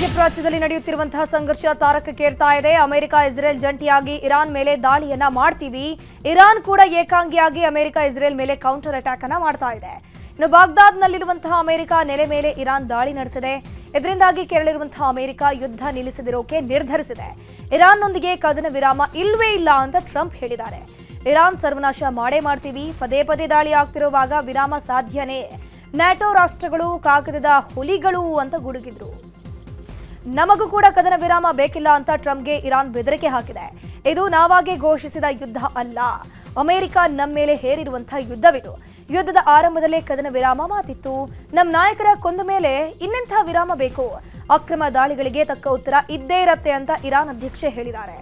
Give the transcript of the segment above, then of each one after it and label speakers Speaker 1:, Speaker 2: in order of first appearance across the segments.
Speaker 1: ಮಧ್ಯಪ್ರಾಚ್ಯದಲ್ಲಿ ನಡೆಯುತ್ತಿರುವಂತಹ ಸಂಘರ್ಷ ತಾರಕಕ್ಕೇರ್ತಾ ಇದೆ. America Israel ಜಂಟಿಯಾಗಿ ಇರಾನ್ ಮೇಲೆ ದಾಳಿಯನ್ನ ಮಾಡ್ತೀವಿ. ಇರಾನ್ ಕೂಡ ಏಕಾಂಗಿಯಾಗಿ ಅಮೆರಿಕ ಇಸ್ರೇಲ್ ಮೇಲೆ ಕೌಂಟರ್ ಅಟ್ಯಾಕ್ ಅನ್ನ ಮಾಡ್ತಾ ಇದೆ. ಇನ್ನು ಬಾಗ್ದಾದ್ನಲ್ಲಿರುವಂತಹ ಅಮೆರಿಕ ನೆಲೆ ಮೇಲೆ ಇರಾನ್ ದಾಳಿ ನಡೆಸಿದೆ. ಇದರಿಂದಾಗಿ ಕೆರಳಿರುವಂತಹ ಅಮೆರಿಕ ಯುದ್ಧ ನಿಲ್ಲಿಸದಿರೋಕೆ ನಿರ್ಧರಿಸಿದೆ. ಇರಾನ್ನೊಂದಿಗೆ ಕದನ ವಿರಾಮ ಇಲ್ವೇ ಇಲ್ಲ ಅಂತ ಟ್ರಂಪ್ ಹೇಳಿದ್ದಾರೆ. ಇರಾನ್ ಸರ್ವನಾಶ ಮಾಡೇ ಮಾಡ್ತೀವಿ, ಪದೇ ಪದೇ ದಾಳಿ ಆಗ್ತಿರುವಾಗ ವಿರಾಮ ಸಾಧ್ಯನೇ, ನ್ಯಾಟೋ ರಾಷ್ಟ್ರಗಳು ಕಾಗದದ ಹುಲಿಗಳು ಅಂತ ಗುಡುಗಿದ್ರು. ನಮಗೂ ಕೂಡ ಕದನ ವಿರಾಮ ಬೇಕಿಲ್ಲ ಅಂತ ಟ್ರಂಪ್ಗೆ ಇರಾನ್ ಬೆದರಿಕೆ ಹಾಕಿದೆ. ಇದು ನಾವಾಗೆ ಘೋಷಿಸಿದ ಯುದ್ಧ ಅಲ್ಲ, ಅಮೆರಿಕ ನಮ್ಮ ಮೇಲೆ ಹೇರಿರುವಂತಹ ಯುದ್ಧವಿದು. ಯುದ್ಧದ ಆರಂಭದಲ್ಲೇ ಕದನ ವಿರಾಮ ಮಾತಿತ್ತು. ನಮ್ಮ ನಾಯಕರ ಕೊಂದ ಮೇಲೆ ಇನ್ನೆಂಥ ವಿರಾಮ ಬೇಕು? ಅಕ್ರಮ ದಾಳಿಗಳಿಗೆ ತಕ್ಕ ಉತ್ತರ ಇದ್ದೇ ಇರತ್ತೆ ಅಂತ ಇರಾನ್ ಅಧ್ಯಕ್ಷೆ ಹೇಳಿದ್ದಾರೆ.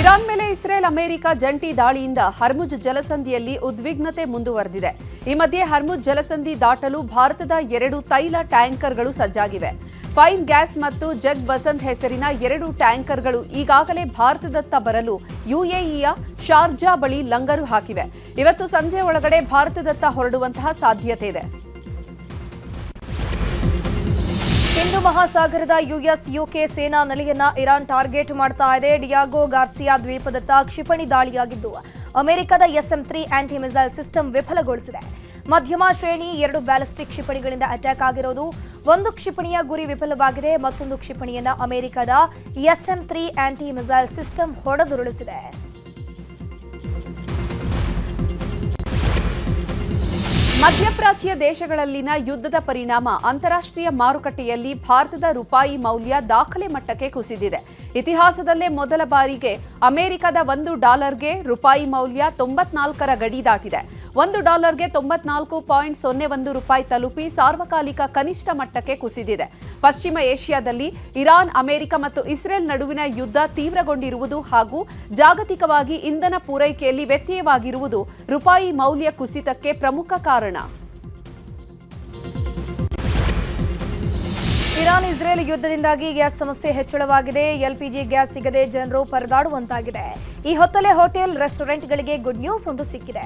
Speaker 2: ಇರಾನ್ ಮೇಲೆ ಇಸ್ರೇಲ್ ಅಮೆರಿಕ ಜಂಟಿ ದಾಳಿಯಿಂದ ಹರ್ಮುಜ್ ಜಲಸಂಧಿಯಲ್ಲಿ ಉದ್ವಿಗ್ನತೆ ಮುಂದುವರೆದಿದೆ. ಈ ಮಧ್ಯೆ ಹರ್ಮುಜ್ ಜಲಸಂಧಿ ದಾಟಲು ಭಾರತದ 2 ತೈಲ ಟ್ಯಾಂಕರ್ಗಳು ಸಜ್ಜಾಗಿವೆ. ಫೈನ್ ಗ್ಯಾಸ್ ಮತ್ತು ಜಗ್ ಬಸಂತ್ ಹೆಸರಿನ 2 ಟ್ಯಾಂಕರ್ಗಳು ಈಗಾಗಲೇ ಭಾರತದತ್ತ ಬರಲು ಯುಎಇಯ ಶಾರ್ಜಾ ಬಳಿ ಲಂಗರು ಹಾಕಿವೆ. ಇವತ್ತು ಸಂಜೆ ಒಳಗಡೆ ಭಾರತದತ್ತ ಹೊರಡುವಂತಹ ಸಾಧ್ಯತೆ ಇದೆ.
Speaker 1: ಹಿಂದೂ ಮಹಾಸಾಗರದ ಯುಎಸ್ ಯುಕೆ ಸೇನಾ ನೆಲೆಯನ್ನ ಇರಾನ್ ಟಾರ್ಗೆಟ್ ಮಾಡ್ತಾ ಇದೆ. ಡಿಯಾಗೋ ಗಾರ್ಸಿಯಾ ದ್ವೀಪದತ್ತ ಕ್ಷಿಪಣಿ ದಾಳಿಯಾಗಿದ್ದು ಅಮೆರಿಕದ SM-3 ಆಂಟಿ ಮಿಸೈಲ್ ಸಿಸ್ಟಮ್ ವಿಫಲಗೊಳಿಸಿದೆ. ಮಧ್ಯಮ ಶ್ರೇಣಿ 2 ಬ್ಯಾಲಿಸ್ಟಿಕ್ ಕ್ಷಿಪಣಿಗಳಿಂದ ಅಟ್ಯಾಕ್ ಆಗಿರೋದು. ಒಂದು ಕ್ಷಿಪಣಿಯ ಗುರಿ ವಿಫಲವಾಗಿದೆ, ಮತ್ತೊಂದು ಕ್ಷಿಪಣಿಯನ್ನ ಅಮೆರಿಕದ SM-3 ಆಂಟಿ ಮಿಸೈಲ್ ಸಿಸ್ಟಮ್ ಹೊಡೆದುರುಳಿಸಿದೆ.
Speaker 2: ಮಧ್ಯಪ್ರಾಚ್ಯ ದೇಶಗಳಲ್ಲಿನ ಯುದ್ಧದ ಪರಿಣಾಮ ಅಂತಾರಾಷ್ಟ್ರೀಯ ಮಾರುಕಟ್ಟೆಯಲ್ಲಿ ಭಾರತದ ರೂಪಾಯಿ ಮೌಲ್ಯ ದಾಖಲೆ ಮಟ್ಟಕ್ಕೆ ಕುಸಿದಿದೆ. ಇತಿಹಾಸದಲ್ಲೇ ಮೊದಲ ಬಾರಿಗೆ ಅಮೆರಿಕದ $1ಗೆ ರೂಪಾಯಿ ಮೌಲ್ಯ 94ರ ಗಡಿ ದಾಟಿದೆ. $1ಗೆ 94.01 ರೂಪಾಯಿ ತಲುಪಿ ಸಾರ್ವಕಾಲಿಕ ಕನಿಷ್ಠ ಮಟ್ಟಕ್ಕೆ ಕುಸಿದಿದೆ. ಪಶ್ಚಿಮ ಏಷ್ಯಾದಲ್ಲಿ ಇರಾನ್, ಅಮೆರಿಕ ಮತ್ತು ಇಸ್ರೇಲ್ ನಡುವಿನ ಯುದ್ಧ ತೀವ್ರಗೊಂಡಿರುವುದು ಹಾಗೂ ಜಾಗತಿಕವಾಗಿ ಇಂಧನ ಪೂರೈಕೆಯಲ್ಲಿ ವ್ಯತ್ಯಯವಾಗಿರುವುದು ರೂಪಾಯಿ ಮೌಲ್ಯ ಕುಸಿತಕ್ಕೆ ಪ್ರಮುಖ ಕಾರಣ.
Speaker 1: ಇರಾನ್ ಇಸ್ರೇಲ್ ಯುದ್ಧದಿಂದಾಗಿ ಗ್ಯಾಸ್ ಸಮಸ್ಯೆ ಹೆಚ್ಚಳವಾಗಿದೆ. LPG ಗ್ಯಾಸ್ ಸಿಗದೆ ಜನರು ಪರದಾಡುವಂತಾಗಿದೆ. ಈ ಹೊತ್ತಲ್ಲೇ ಹೋಟೆಲ್, ರೆಸ್ಟೋರೆಂಟ್ಗಳಿಗೆ ಗುಡ್ ನ್ಯೂಸ್ ಒಂದು ಸಿಕ್ಕಿದೆ.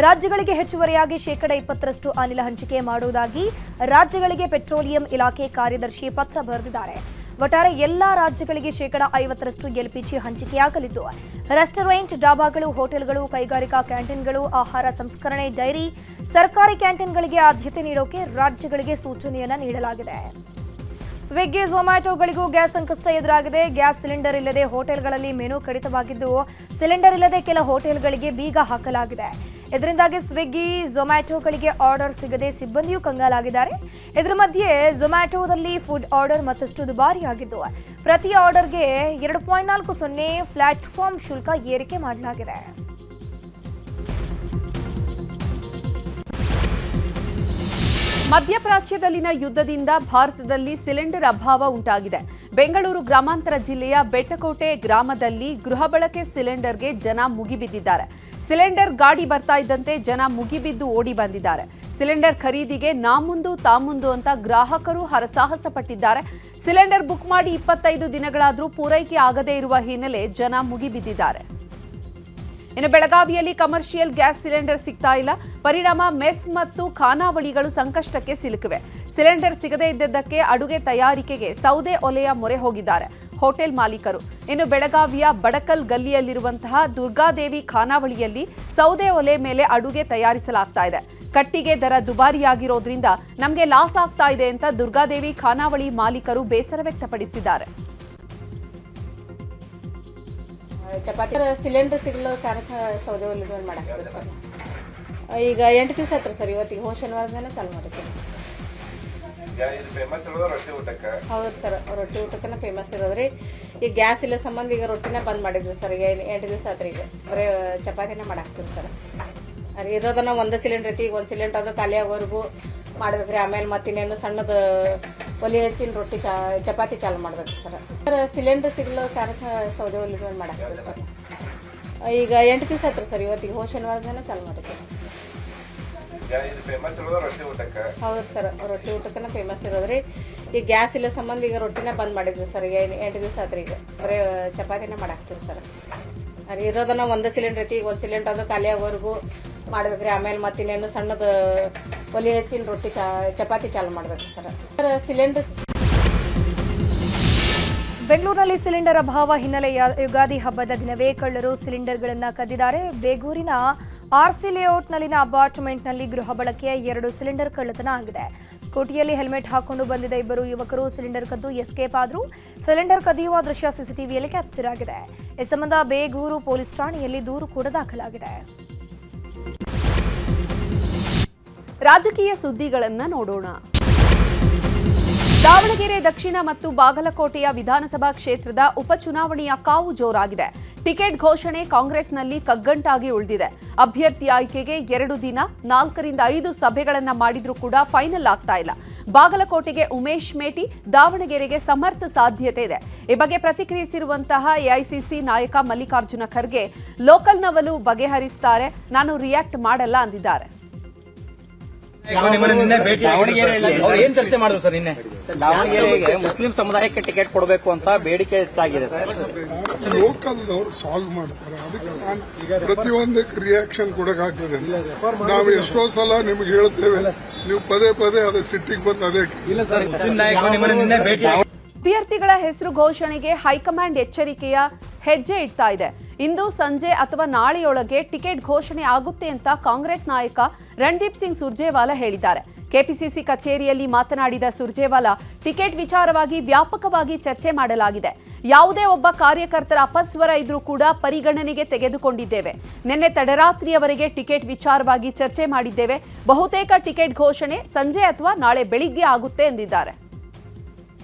Speaker 1: ರಾಜ್ಯಗಳಿಗೆ ಹೆಚ್ಚುವರಿಯಾಗಿ ಶೇಕಡ 20ರಷ್ಟು ಅನಿಲ ಹಂಚಿಕೆ ಮಾಡುವುದಾಗಿ ರಾಜ್ಯಗಳಿಗೆ ಪೆಟ್ರೋಲಿಯಂ ಇಲಾಖೆ ಕಾರ್ಯದರ್ಶಿ ಪತ್ರ ಬರೆದಿದ್ದಾರೆ. ಒಟ್ಟಾರೆ ಎಲ್ಲಾ ರಾಜ್ಯಗಳಿಗೆ ಶೇಕಡ 50ರಷ್ಟು LPG ಹಂಚಿಕೆಯಾಗಲಿದ್ದು ರೆಸ್ಟೋರೆಂಟ್, ಡಾಬಾಗಳು, ಹೋಟೆಲ್ಗಳು, ಕೈಗಾರಿಕಾ ಕ್ಯಾಂಟೀನ್ಗಳು, ಆಹಾರ ಸಂಸ್ಕರಣೆ, ಡೈರಿ, ಸರ್ಕಾರಿ ಕ್ಯಾಂಟೀನ್ಗಳಿಗೆ ಆದ್ಯತೆ ನೀಡೋಕೆ ರಾಜ್ಯಗಳಿಗೆ ಸೂಚನೆಯನ್ನ ನೀಡಲಾಗಿದೆ. ಸ್ವಿಗ್ಗಿ, ಝೊಮ್ಯಾಟೊಗಳಿಗೂ ಗ್ಯಾಸ್ ಸಂಕಷ್ಟ ಎದುರಾಗಿದೆ. ಗ್ಯಾಸ್ ಸಿಲಿಂಡರ್ ಇಲ್ಲದೆ ಹೋಟೆಲ್ಗಳಲ್ಲಿ ಮೆನು ಕಡಿತವಾಗಿದ್ದು ಸಿಲಿಂಡರ್ ಇಲ್ಲದೆ ಕೆಲ ಹೋಟೆಲ್ಗಳಿಗೆ ಬೀಗ ಹಾಕಲಾಗಿದೆ. ಇದರಿಂದಾಗಿ ಸ್ವಿಗ್ಗಿ, ಝೊಮ್ಯಾಟೊಗಳಿಗೆ ಆರ್ಡರ್ ಸಿಗದೆ ಸಿಬ್ಬಂದಿಯೂ ಕಂಗಾಲಾಗಿದ್ದಾರೆ. ಇದರ ಮಧ್ಯೆ ಝೊಮ್ಯಾಟೊದಲ್ಲಿ ಫುಡ್ ಆರ್ಡರ್ ಮತ್ತಷ್ಟು ದುಬಾರಿಯಾಗಿದ್ದು ಪ್ರತಿ ಆರ್ಡರ್ಗೆ 2.40 ಪ್ಲಾಟ್ಫಾರ್ಮ್ ಶುಲ್ಕ ಏರಿಕೆ ಮಾಡಲಾಗಿದೆ.
Speaker 2: ಮಧ್ಯಪ್ರಾಚ್ಯದಲ್ಲಿನ ಯುದ್ಧದಿಂದ ಭಾರತದಲ್ಲಿ ಸಿಲಿಂಡರ್ ಅಭಾವ ಉಂಟಾಗಿದೆ. ಬೆಂಗಳೂರು ಗ್ರಾಮಾಂತರ ಜಿಲ್ಲೆಯ ಬೆಟ್ಟಕೋಟೆ ಗ್ರಾಮದಲ್ಲಿ ಗೃಹ ಬಳಕೆ ಸಿಲಿಂಡರ್ಗೆ ಜನ ಮುಗಿಬಿದ್ದಿದ್ದಾರೆ. ಸಿಲಿಂಡರ್ ಗಾಡಿ ಬರ್ತಾ ಇದ್ದಂತೆ ಜನ ಮುಗಿಬಿದ್ದು ಓಡಿ ಬಂದಿದ್ದಾರೆ. ಸಿಲಿಂಡರ್ ಖರೀದಿಗೆ ನಾಮುಂದು ತಾಮುಂದು ಅಂತ ಗ್ರಾಹಕರು ಹರಸಾಹಸ ಪಟ್ಟಿದ್ದಾರೆ. ಸಿಲಿಂಡರ್ ಬುಕ್ ಮಾಡಿ 25 ದಿನಗಳಾದರೂ ಪೂರೈಕೆ ಆಗದೇ ಇರುವ ಹಿನ್ನೆಲೆ ಜನ ಮುಗಿಬಿದ್ದಿದ್ದಾರೆ. ಇನ್ನು ಬೆಳಗಾವಿಯಲ್ಲಿ ಕಮರ್ಷಿಯಲ್ ಗ್ಯಾಸ್ ಸಿಲಿಂಡರ್ ಸಿಗ್ತಾ ಇಲ್ಲ. ಪರಿಣಾಮ ಮೆಸ್ ಮತ್ತು ಖಾನಾವಳಿಗಳು ಸಂಕಷ್ಟಕ್ಕೆ ಸಿಲುಕಿವೆ. ಸಿಲಿಂಡರ್ ಸಿಗದೇ ಇದ್ದದ್ದಕ್ಕೆ ಅಡುಗೆ ತಯಾರಿಕೆಗೆ ಸೌದೆ ಒಲೆಯ ಮೊರೆ ಹೋಗಿದ್ದಾರೆ ಹೋಟೆಲ್ ಮಾಲೀಕರು. ಇನ್ನು ಬೆಳಗಾವಿಯ ಬಡಕಲ್ ಗಲ್ಲಿಯಲ್ಲಿರುವಂತಹ ದುರ್ಗಾದೇವಿ ಖಾನಾವಳಿಯಲ್ಲಿ ಸೌದೆ ಒಲೆ ಮೇಲೆ ಅಡುಗೆ ತಯಾರಿಸಲಾಗ್ತಾ ಇದೆ. ಕಟ್ಟಿಗೆ ದರ ದುಬಾರಿಯಾಗಿರೋದ್ರಿಂದ ನಮಗೆ ಲಾಸ್ ಆಗ್ತಾ ಇದೆ ಅಂತ ದುರ್ಗಾದೇವಿ ಖಾನಾವಳಿ ಮಾಲೀಕರು ಬೇಸರ ವ್ಯಕ್ತಪಡಿಸಿದ್ದಾರೆ.
Speaker 3: ಚಪಾತಿ ಸಿಲಿಂಡರ್ ಸಿಗಲು ಕಾರಣ ಸೌದೆ ಒಲೆ ಮಾಡಾಕ್ತೀವಿ ಸರ್. ಈಗ 8 ದಿವಸ ಆಯ್ತು ಸರ್. ಇವತ್ತಿಗೆ ಹೋದ ಶನಿವಾರದಿಂದ ಚಾಲು ಮಾಡಿರ್ತೀವಿ. ಹೌದು ಸರ್, ರೊಟ್ಟಿ ಊಟಕ್ಕನ ಫೇಮಸ್ ಇರೋದ್ರಿ. ಈಗ ಗ್ಯಾಸ್ ಇಲ್ಲ ಸಂಬಂಧ ಈಗ ರೊಟ್ಟಿನ ಬಂದ್ ಮಾಡಿದ್ವಿ ಸರ್. ಈಗ 8 ದಿವಸ ಆತ್ರಿ. ಈಗ ಬರೀ ಚಪಾತಿನ ಮಾಡಾಕ್ತೀವಿ ಸರ್. ಅದು ಇರೋದನ್ನ ಒಂದು ಸಿಲಿಂಡರ್ ಐತಿ. ಈಗ ಒಂದು ಸಿಲಿಂಡರ್ ಅದು ಖಾಲಿ ಆಗೋವರೆಗೂ ಮಾಡ್ಬೇಕ್ರಿ. ಆಮೇಲೆ ಮತ್ತಿನ್ನೇನು ಸಣ್ಣದ ಒಲೆ ಹಚ್ಚಿನ ರೊಟ್ಟಿ ಚಪಾತಿ ಚಾಲು ಮಾಡ್ಬೇಕು ಸರ್. ಸಿಲಿಂಡರ್ ಸಿಗಲು ಕಾರಣ ಸೌದೆ ಒಲೆ ಮಾಡಾಕ್ತೀವಿ ಸರ್. ಈಗ 8 ದಿವಸ ಆಯ್ತು ಸರ್. ಇವತ್ತಿಗೆ ಹೋದ ಶನಿವಾರದಿಂದ ಚಾಲು ಮಾಡಿರ್ತೀವಿ. ಹೌದು ಸರ್, ರೊಟ್ಟಿ ಊಟಕ್ಕನ ಫೇಮಸ್ ಇರೋದ್ರಿ. ಈಗ ಗ್ಯಾಸ್ ಇಲ್ಲ ಸಂಬಂಧ ಈಗ ರೊಟ್ಟಿನ ಬಂದ್ ಮಾಡಿದ್ವಿ ಸರ್. ಈಗ 8 ದಿವಸ ಆತ್ರಿ. ಈಗ ಬರೀ ಚಪಾತಿನ ಮಾಡಾಕ್ತೀವಿ ಸರ್. ಅದು ಇರೋದನ್ನ ಒಂದು ಸಿಲಿಂಡರ್ ಐತಿ. ಈಗ ಒಂದು ಸಿಲಿಂಡರ್ ಅದು ಖಾಲಿ ಆಗೋವರೆಗೂ ಮಾಡ್ಬೇಕ್ರಿ. ಆಮೇಲೆ ಮತ್ತಿನ್ನೇನು ಸಣ್ಣದು ಒಲಿ ಹೆಚ್ಚಿನ ರೊಟ್ಟಿ ಚಪಾತಿ ಚಾಲು ಮಾಡ್ಬೇಕು ಸರ್. ಸಿಲಿಂಡರ್
Speaker 1: ಬೆಂಗಳೂರಿನಲ್ಲಿ ಸಿಲಿಂಡರ್ ಅಭಾವ ಹಿನ್ನೆಲೆ ಯುಗಾದಿ ಹಬ್ಬದ ದಿನವೇ ಕಳ್ಳರು ಸಿಲಿಂಡರ್ಗಳನ್ನು ಕದ್ದಿದ್ದಾರೆ. ಬೇಗೂರಿನ ಆರ್ಸಿ ಲೇಔಟ್ನಲ್ಲಿನ ಅಪಾರ್ಟ್ಮೆಂಟ್ನಲ್ಲಿ ಗೃಹ ಬಳಕೆಯ 2 ಸಿಲಿಂಡರ್ ಕಳ್ಳತನ ಆಗಿದೆ. ಸ್ಕೂಟಿಯಲ್ಲಿ ಹೆಲ್ಮೆಟ್ ಹಾಕೊಂಡು ಬಂದಿದ್ದ 2 ಯುವಕರು ಸಿಲಿಂಡರ್ ಕದ್ದು ಎಸ್ಕೇಪ್ ಆದರೂ ಸಿಲಿಂಡರ್ ಕದಿಯುವ ದೃಶ್ಯ ಸಿಸಿಟಿವಿಯಲ್ಲಿ ಕ್ಯಾಪ್ಚರ್ ಆಗಿದೆ. ಈ ಸಂಬಂಧ ಬೇಗೂರು ಪೊಲೀಸ್ ಠಾಣೆಯಲ್ಲಿ ದೂರು ಕೂಡ ದಾಖಲಾಗಿದೆ.
Speaker 2: ರಾಜಕೀಯ ಸುದ್ದಿಗಳನ್ನು ನೋಡೋಣ. ದಾವಣಗೆರೆ ದಕ್ಷಿಣ ಮತ್ತು ಬಾಗಲಕೋಟೆಯ ವಿಧಾನಸಭಾ ಕ್ಷೇತ್ರದ ಉಪಚುನಾವಣೆಯ ಕಾವು ಜೋರಾಗಿದೆ. ಟಿಕೆಟ್ ಘೋಷಣೆ ಕಾಂಗ್ರೆಸ್ನಲ್ಲಿ ಕಗ್ಗಂಟಾಗಿ ಉಳಿದಿದೆ. ಅಭ್ಯರ್ಥಿ ಆಯ್ಕೆಗೆ 2 ದಿನ 4 ರಿಂದ 5 ಸಭೆಗಳನ್ನು ಮಾಡಿದ್ರೂ ಕೂಡ ಫೈನಲ್ ಆಗ್ತಾ ಇಲ್ಲ. ಬಾಗಲಕೋಟೆಗೆ ಉಮೇಶ್ ಮೇಟಿ, ದಾವಣಗೆರೆಗೆ ಸಮರ್ಥ ಸಾಧ್ಯತೆ ಇದೆ. ಈ ಬಗ್ಗೆ ಪ್ರತಿಕ್ರಿಯಿಸಿರುವಂತಹ ಎಐಸಿಸಿ ನಾಯಕ ಮಲ್ಲಿಕಾರ್ಜುನ ಖರ್ಗೆ, ಲೋಕಲ್ನವರು ಬಗೆಹರಿಸುತ್ತಾರೆ, ನಾನು ರಿಯಾಕ್ಟ್ ಮಾಡಲ್ಲ ಅಂದಿದ್ದಾರೆ.
Speaker 4: ದಾವಣಗೆರೆಗೆ ಮುಸ್ಲಿಂ ಸಮುದಾಯಕ್ಕೆ ಟಿಕೆಟ್ ಕೊಡಬೇಕು ಅಂತ ಬೇಡಿಕೆ ಹೆಚ್ಚಾಗಿದೆ ಸರ್.
Speaker 5: ಲೋಕಲ್ದವರು ಸಾಲ್ವ್ ಮಾಡ್ತಾರೆ, ಅದಕ್ಕೆ ನಾನು ಪ್ರತಿಯೊಂದಕ್ಕೆ ರಿಯಾಕ್ಷನ್ ಕೊಡಕ್ಕಾಗ್ತದೆ. ನಾವು ಎಷ್ಟೋ ಸಲ ನಿಮ್ಗೆ ಹೇಳ್ತೇವೆ, ನೀವು ಪದೇ ಪದೇ ಅದೇ ಸಿಟ್ಟಿಗೆ ಬಂದು ಅದೇ
Speaker 2: ಅಭ್ಯರ್ಥಿಗಳ ಹೆಸರು ಘೋಷಣೆಗೆ ಹೈಕಮಾಂಡ್ ಎಚ್ಚರಿಕೆಯ ಹೆಜ್ಜೆ ಇಡ್ತಾ ಇದೆ. ಇಂದು ಸಂಜೆ ಅಥವಾ ನಾಳೆಯೊಳಗೆ ಟಿಕೆಟ್ ಘೋಷಣೆ ಆಗುತ್ತೆ ಅಂತ ಕಾಂಗ್ರೆಸ್ ನಾಯಕ ರಣದೀಪ್ ಸಿಂಗ್ ಸುರ್ಜೇವಾಲಾ ಹೇಳಿದ್ದಾರೆ. ಕೆಪಿಸಿಸಿ ಕಚೇರಿಯಲ್ಲಿ ಮಾತನಾಡಿದ ಸುರ್ಜೇವಾಲಾ, ಟಿಕೆಟ್ ವಿಚಾರವಾಗಿ ವ್ಯಾಪಕವಾಗಿ ಚರ್ಚೆ ಮಾಡಲಾಗಿದೆ. ಯಾವುದೇ ಒಬ್ಬ ಕಾರ್ಯಕರ್ತರ ಅಪಸ್ವರ ಇದ್ರೂ ಕೂಡ ಪರಿಗಣನೆಗೆ ತೆಗೆದುಕೊಂಡಿದ್ದೇವೆ. ನಿನ್ನೆ ತಡರಾತ್ರಿಯವರೆಗೆ ಟಿಕೆಟ್ ವಿಚಾರವಾಗಿ ಚರ್ಚೆ ಮಾಡಿದ್ದೇವೆ. ಬಹುತೇಕ ಟಿಕೆಟ್ ಘೋಷಣೆ ಸಂಜೆ ಅಥವಾ ನಾಳೆ ಬೆಳಿಗ್ಗೆ ಆಗುತ್ತೆ ಎಂದಿದ್ದಾರೆ.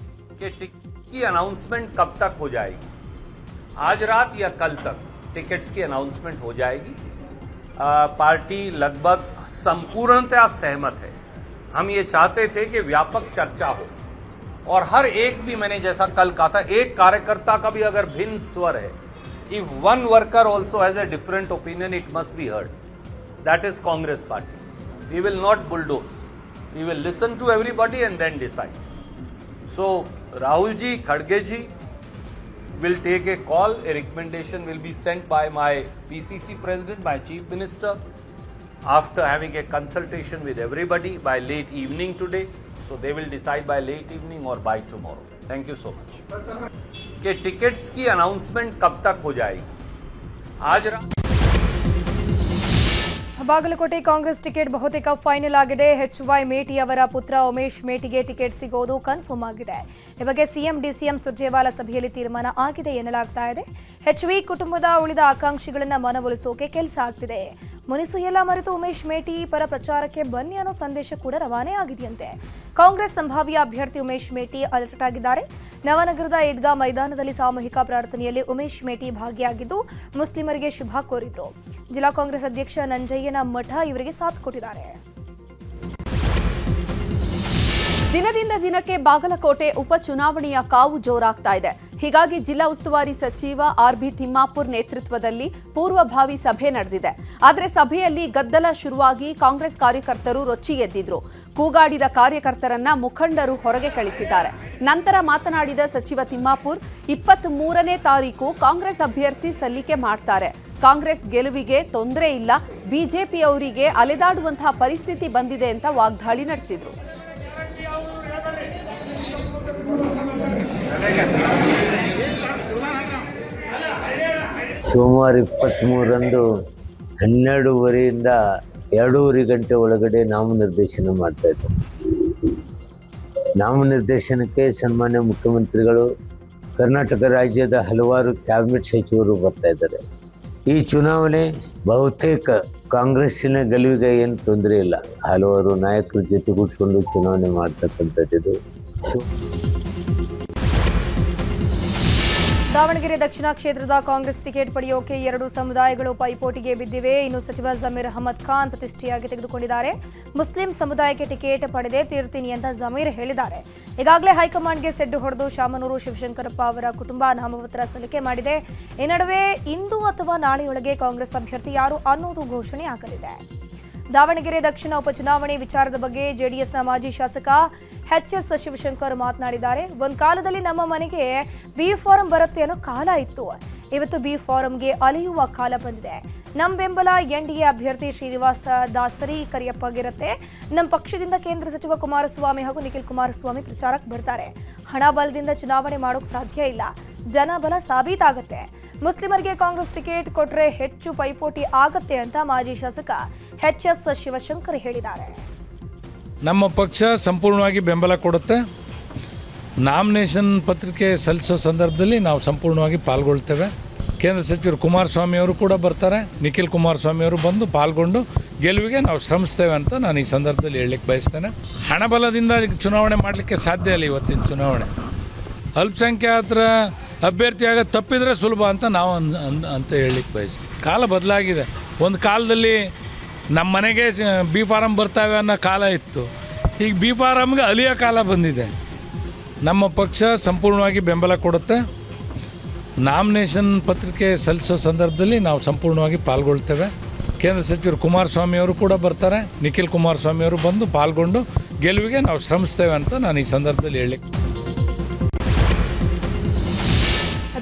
Speaker 6: की अनाउंसमेंट कब तक हो जाएगी? आज रात या कल तक टिकट्स की अनाउंसमेंट हो जाएगी. पार्टी लगभग संपूर्णतः सहमत है. हम ये चाहते थे कि व्यापक चर्चा हो और हर एक भी, मैंने जैसा कल कहा था, एक कार्यकर्ता का भी अगर भिन्न स्वर है, if one worker also has a different opinion, it must be heard. That is Congress party. We will not bulldoze. We will listen to everybody and then decide. So Rahul ji, Khadge ji will take a call. A recommendation will be sent by my PCC president, my chief minister, after having a consultation with everybody by late evening today. So they will decide by late evening or by tomorrow. Thank you so much. कि tickets की announcement कब तक हो जाएगी? आज
Speaker 1: Bagalkot Congress ticket ಬಹುತೇಕ final ಆಗಿದೆ. HY ಮೇಟಿ ಅವರ ಪುತ್ರ ಉಮೇಶ್ ಮೇಟಿಗೆ ಟಿಕೆಟ್ ಸಿಗೋದು ಕನ್ಫರ್ಮ್ ಆಗಿದೆ. ಈ ಬಗ್ಗೆ ಸಿಎಂ ಡಿಸಿಎಂ ಸುರ್ಜೇವಾಲಾ ಸಭೆಯಲ್ಲಿ ತೀರ್ಮಾನ ಆಗಿದೆ ಎನ್ನಲಾಗ್ತಾ ಇದೆ. HV ಕುಟುಂಬದ ಉಳಿದ ಆಕಾಂಕ್ಷಿಗಳನ್ನ ಮನವೊಲಿಸೋಕೆ ಕೆಲಸ ಆಗ್ತಿದೆ. ಮುನಿಸು ಎಲ್ಲ ಮರೆತು ಉಮೇಶ್ ಮೇಟಿ ಪರ ಪ್ರಚಾರಕ್ಕೆ ಬನ್ನಿ ಅನ್ನೋ ಸಂದೇಶ ಕೂಡ ರವಾನೆ ಆಗಿದೆಯಂತೆ. ಕಾಂಗ್ರೆಸ್ ಸಂಭಾವ್ಯ ಅಭ್ಯರ್ಥಿ ಉಮೇಶ್ ಮೇಟಿ ಅಲರ್ಟ್ ಆಗಿದ್ದಾರೆ. ನವನಗರದ ಈದ್ಗಾ ಮೈದಾನದಲ್ಲಿ ಸಾಮೂಹಿಕ ಪ್ರಾರ್ಥನೆಯಲ್ಲಿ ಉಮೇಶ್ ಮೇಟಿ ಭಾಗಿಯಾಗಿದ್ದು ಮುಸ್ಲಿಮರಿಗೆ ಶುಭ ಕೋರಿದ್ರು. ಜಿಲ್ಲಾ ಕಾಂಗ್ರೆಸ್ ಅಧ್ಯಕ್ಷ ನಂಜಯ್ಯನ ಮಠ ಇವರಿಗೆ ಸಾಥ್ ಕೊಟ್ಟಿದ್ದಾರೆ.
Speaker 2: ದಿನದಿಂದ ದಿನಕ್ಕೆ ಬಾಗಲಕೋಟೆ ಉಪಚುನಾವಣೆಯ ಕಾವು ಜೋರಾಗ್ತಾ ಇದೆ. ಹೀಗಾಗಿ ಜಿಲ್ಲಾ ಉಸ್ತುವಾರಿ ಸಚಿವ RB ತಿಮ್ಮಾಪುರ್ ನೇತೃತ್ವದಲ್ಲಿ ಪೂರ್ವಭಾವಿ ಸಭೆ ನಡೆದಿದೆ. ಆದರೆ ಸಭೆಯಲ್ಲಿ ಗದ್ದಲ ಶುರುವಾಗಿ ಕಾಂಗ್ರೆಸ್ ಕಾರ್ಯಕರ್ತರು ರೊಚ್ಚಿಗೆದ್ದಿದ್ರು. ಕೂಗಾಡಿದ ಕಾರ್ಯಕರ್ತರನ್ನ ಮುಖಂಡರು ಹೊರಗೆ ಕಳಿಸಿದ್ದಾರೆ. ನಂತರ ಮಾತನಾಡಿದ ಸಚಿವ ತಿಮ್ಮಾಪುರ್, 23ನೇ ತಾರೀಕು ಕಾಂಗ್ರೆಸ್ ಅಭ್ಯರ್ಥಿ ಸಲ್ಲಿಕೆ ಮಾಡ್ತಾರೆ. ಕಾಂಗ್ರೆಸ್ ಗೆಲುವಿಗೆ ತೊಂದರೆ ಇಲ್ಲ, ಬಿಜೆಪಿಯವರಿಗೆ ಅಲೆದಾಡುವಂತಹ ಪರಿಸ್ಥಿತಿ ಬಂದಿದೆ ಅಂತ ವಾಗ್ದಾಳಿ ನಡೆಸಿದ್ರು.
Speaker 7: ಸೋಮವಾರ 23ರಂದು 12:30ರಿಂದ 2:30 ಗಂಟೆ ಒಳಗಡೆ ನಾಮನಿರ್ದೇಶನ ಮಾಡ್ತಾ ಇದ್ದಾರೆ. ನಾಮನಿರ್ದೇಶನಕ್ಕೆ ಸನ್ಮಾನ್ಯ ಮುಖ್ಯಮಂತ್ರಿಗಳು, ಕರ್ನಾಟಕ ರಾಜ್ಯದ ಹಲವಾರು ಕ್ಯಾಬಿನೆಟ್ ಸಚಿವರು ಬರ್ತಾ ಇದ್ದಾರೆ. ಈ ಚುನಾವಣೆ ಬಹುತೇಕ ಕಾಂಗ್ರೆಸ್ಸಿನ ಗೆಲುವಿಗೆ ಏನು ತೊಂದರೆ ಇಲ್ಲ. ಹಲವಾರು ನಾಯಕರ ಜೊತೆಗೂಡಿಸ್ಕೊಂಡು ಚುನಾವಣೆ ಮಾಡ್ತಕ್ಕಂಥದ್ದು.
Speaker 1: ದಾವಣಗೆರೆ ದಕ್ಷಿಣ ಕ್ಷೇತ್ರದ ಕಾಂಗ್ರೆಸ್ ಟಿಕೆಟ್ ಪಡೆಯೋಕೆ 2 ಸಮುದಾಯಗಳು ಪೈಪೋಟಿಗೆ ಬಿದ್ದಿವೆ. ಇನ್ನು ಸಚಿವ ಜಮೀರ್ ಅಹಮದ್ ಖಾನ್ ಪ್ರತಿಷ್ಠೆಯಾಗಿ ತೆಗೆದುಕೊಂಡಿದ್ದಾರೆ. ಮುಸ್ಲಿಂ ಸಮುದಾಯಕ್ಕೆ ಟಿಕೆಟ್ ಪಡೆದೇ ತೀರ್ತೀನಿ ಅಂತ ಜಮೀರ್ ಹೇಳಿದ್ದಾರೆ. ಈಗಾಗಲೇ ಹೈಕಮಾಂಡ್ಗೆ ಸೆಡ್ಡು ಹೊಡೆದು ಶಾಮನೂರು ಶಿವಶಂಕರಪ್ಪ ಅವರ ಕುಟುಂಬ ನಾಮಪತ್ರ ಸಲ್ಲಿಕೆ ಮಾಡಿದೆ. ಈ ನಡುವೆ ಇಂದು ಅಥವಾ ನಾಳೆಯೊಳಗೆ ಕಾಂಗ್ರೆಸ್ ಅಭ್ಯರ್ಥಿ ಯಾರು ಅನ್ನೋದು ಘೋಷಣೆ ಆಗಲಿದೆ. ದಾವಣಗೆರೆ ದಕ್ಷಿಣ ಉಪಚುನಾವಣೆ ವಿಚಾರದ ಬಗ್ಗೆ ಜೆಡಿಎಸ್ನ ಮಾಜಿ ಶಾಸಕ ಎಚ್.ಎಸ್. ಶಿವಶಂಕರ್ ಮಾತನಾಡಿದ್ದಾರೆ. ಒಂದು ಕಾಲದಲ್ಲಿ ನಮ್ಮ ಮನೆಗೆ ಬಿ ಫಾರಂ ಬರುತ್ತೆ ಅನ್ನೋ ಕಾಲ ಇತ್ತು. ಇವತ್ತು ಬಿ ಫಾರಂಗೆ ಅಲೆಯುವ ಕಾಲ ಬಂದಿದೆ. ನಮ್ಮ ಬೆಂಬಲ ಎನ್ಡಿಎ ಅಭ್ಯರ್ಥಿ ಶ್ರೀನಿವಾಸ ದಾಸರಿ ಕರಿಯಪ್ಪಗಿರುತ್ತೆ. ನಮ್ಮ ಪಕ್ಷದಿಂದ ಕೇಂದ್ರ ಸಚಿವ ಕುಮಾರಸ್ವಾಮಿ ಹಾಗೂ ನಿಖಿಲ್ ಕುಮಾರಸ್ವಾಮಿ ಪ್ರಚಾರಕ್ಕೆ ಬರ್ತಾರೆ. ಹಣ ಬಲದಿಂದ ಚುನಾವಣೆ ಮಾಡೋಕೆ ಸಾಧ್ಯ ಇಲ್ಲ. ಜನ ಬಲ ಸಾಬೀತಾಗತ್ತೆ. ಮುಸ್ಲಿಮರಿಗೆ ಕಾಂಗ್ರೆಸ್ ಟಿಕೆಟ್ ಕೊಟ್ರೆ ಹೆಚ್ಚು ಪೈಪೋಟಿ ಆಗತ್ತೆ ಅಂತ ಮಾಜಿ ಶಾಸಕ ಎಚ್.ಎಸ್. ಶಿವಶಂಕರ್ ಹೇಳಿದ್ದಾರೆ.
Speaker 8: ನಮ್ಮ ಪಕ್ಷ ಸಂಪೂರ್ಣವಾಗಿ ಬೆಂಬಲ ಕೊಡುತ್ತೆ. ನಾಮಿನೇಷನ್ ಪತ್ರಿಕೆ ಸಲ್ಲಿಸೋ ಸಂದರ್ಭದಲ್ಲಿ ನಾವು ಸಂಪೂರ್ಣವಾಗಿ ಪಾಲ್ಗೊಳ್ತೇವೆ. ಕೇಂದ್ರ ಸಚಿವರು ಕುಮಾರಸ್ವಾಮಿ ಅವರು ಕೂಡ ಬರ್ತಾರೆ. ನಿಖಿಲ್ ಕುಮಾರಸ್ವಾಮಿ ಅವರು ಬಂದು ಪಾಲ್ಗೊಂಡು ಗೆಲುವಿಗೆ ನಾವು ಶ್ರಮಿಸ್ತೇವೆ ಅಂತ ನಾನು ಈ ಸಂದರ್ಭದಲ್ಲಿ ಹೇಳಲಿಕ್ಕೆ ಬಯಸ್ತೇನೆ. ಹಣಬಲದಿಂದ ಚುನಾವಣೆ ಮಾಡಲಿಕ್ಕೆ ಸಾಧ್ಯ ಇಲ್ಲ. ಇವತ್ತಿನ ಚುನಾವಣೆ ಅಲ್ಪಸಂಖ್ಯಾತರ ಅಭ್ಯರ್ಥಿಯಾಗ ತಪ್ಪಿದರೆ ಸುಲಭ ಅಂತ ನಾವು ಅಂತ ಹೇಳಲಿಕ್ಕೆ ಬಯಸ್ತೀವಿ. ಕಾಲ ಬದಲಾಗಿದೆ. ಒಂದು ಕಾಲದಲ್ಲಿ ನಮ್ಮ ಮನೆಗೆ ಬಿ ಫಾರಂ ಬರ್ತಾವೆ ಅನ್ನೋ ಕಾಲ ಇತ್ತು. ಈಗ ಬಿ ಫಾರಮ್ಗೆ ಅಲಿಯೋ ಕಾಲ ಬಂದಿದೆ. ನಮ್ಮ ಪಕ್ಷ ಸಂಪೂರ್ಣವಾಗಿ ಬೆಂಬಲ ಕೊಡುತ್ತೆ. ನಾಮಿನೇಷನ್ ಪತ್ರಿಕೆ ಸಲ್ಲಿಸೋ ಸಂದರ್ಭದಲ್ಲಿ ನಾವು ಸಂಪೂರ್ಣವಾಗಿ ಪಾಲ್ಗೊಳ್ತೇವೆ. ಕೇಂದ್ರ ಸಚಿವರು ಕುಮಾರಸ್ವಾಮಿ ಅವರು ಕೂಡ ಬರ್ತಾರೆ. ನಿಖಿಲ್ ಕುಮಾರಸ್ವಾಮಿ ಅವರು ಬಂದು ಪಾಲ್ಗೊಂಡು ಗೆಲುವಿಗೆ ನಾವು ಶ್ರಮಿಸ್ತೇವೆ ಅಂತ ನಾನು ಈ ಸಂದರ್ಭದಲ್ಲಿ ಹೇಳಲಿಕ್ಕೆ.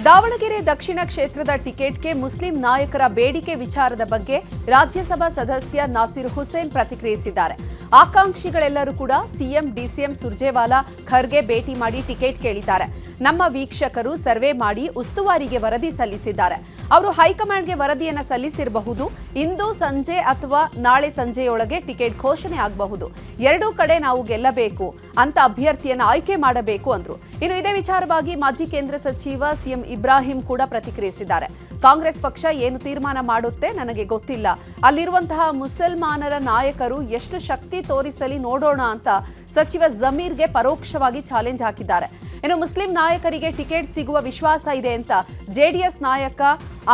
Speaker 2: ದಾವಣಗೆರೆ ದಕ್ಷಿಣ ಕ್ಷೇತ್ರದ ಟಿಕೆಟ್ಗೆ ಮುಸ್ಲಿಂ ನಾಯಕರ ಬೇಡಿಕೆ ವಿಚಾರದ ಬಗ್ಗೆ ರಾಜ್ಯಸಭಾ ಸದಸ್ಯ ನಾಸಿರ್ ಹುಸೇನ್ ಪ್ರತಿಕ್ರಿಯಿಸಿದ್ದಾರೆ. ಆಕಾಂಕ್ಷಿಗಳೆಲ್ಲರೂ ಕೂಡ ಸಿಎಂ ಡಿಸಿಎಂ ಸುರ್ಜೇವಾಲಾ ಖರ್ಗೆ ಭೇಟಿ ಮಾಡಿ ಟಿಕೆಟ್ ಕೇಳಿದ್ದಾರೆ. ನಮ್ಮ ವೀಕ್ಷಕರು ಸರ್ವೆ ಮಾಡಿ ಉಸ್ತುವಾರಿಗೆ ವರದಿ ಸಲ್ಲಿಸಿದ್ದಾರೆ. ಅವರು ಹೈಕಮಾಂಡ್ಗೆ ವರದಿಯನ್ನು ಸಲ್ಲಿಸಿರಬಹುದು. ಇಂದು ಸಂಜೆ ಅಥವಾ ನಾಳೆ ಸಂಜೆಯೊಳಗೆ ಟಿಕೆಟ್ ಘೋಷಣೆ ಆಗಬಹುದು. ಎರಡೂ ಕಡೆ ನಾವು ಗೆಲ್ಲಬೇಕು ಅಂತ ಅಭ್ಯರ್ಥಿಯನ್ನು ಆಯ್ಕೆ ಮಾಡಬೇಕು ಅಂದ್ರು. ಇನ್ನು ಇದೇ ವಿಚಾರವಾಗಿ ಮಾಜಿ ಕೇಂದ್ರ ಸಚಿವ ಸಿಎಂ ಇಬ್ರಾಹಿಂ ಕೂಡ ಪ್ರತಿಕ್ರಿಯಿಸಿದ್ದಾರೆ. ಕಾಂಗ್ರೆಸ್ ಪಕ್ಷ ಏನು ತೀರ್ಮಾನ ಮಾಡುತ್ತೆ ನನಗೆ ಗೊತ್ತಿಲ್ಲ. ಅಲ್ಲಿರುವಂತಹ ಮುಸಲ್ಮಾನರ ನಾಯಕರು ಎಷ್ಟು ಶಕ್ತಿ ತೋರಿಸಲಿ ನೋಡೋಣ ಅಂತ ಸಚಿವ ಜಮೀರ್ಗೆ ಪರೋಕ್ಷವಾಗಿ ಚಾಲೆಂಜ್ ಹಾಕಿದ್ದಾರೆ. ಇನ್ನು ಮುಸ್ಲಿಂ ನಾಯಕರಿಗೆ ಟಿಕೆಟ್ ಸಿಗುವ ವಿಶ್ವಾಸ ಇದೆ ಅಂತ ಜೆಡಿಎಸ್ ನಾಯಕ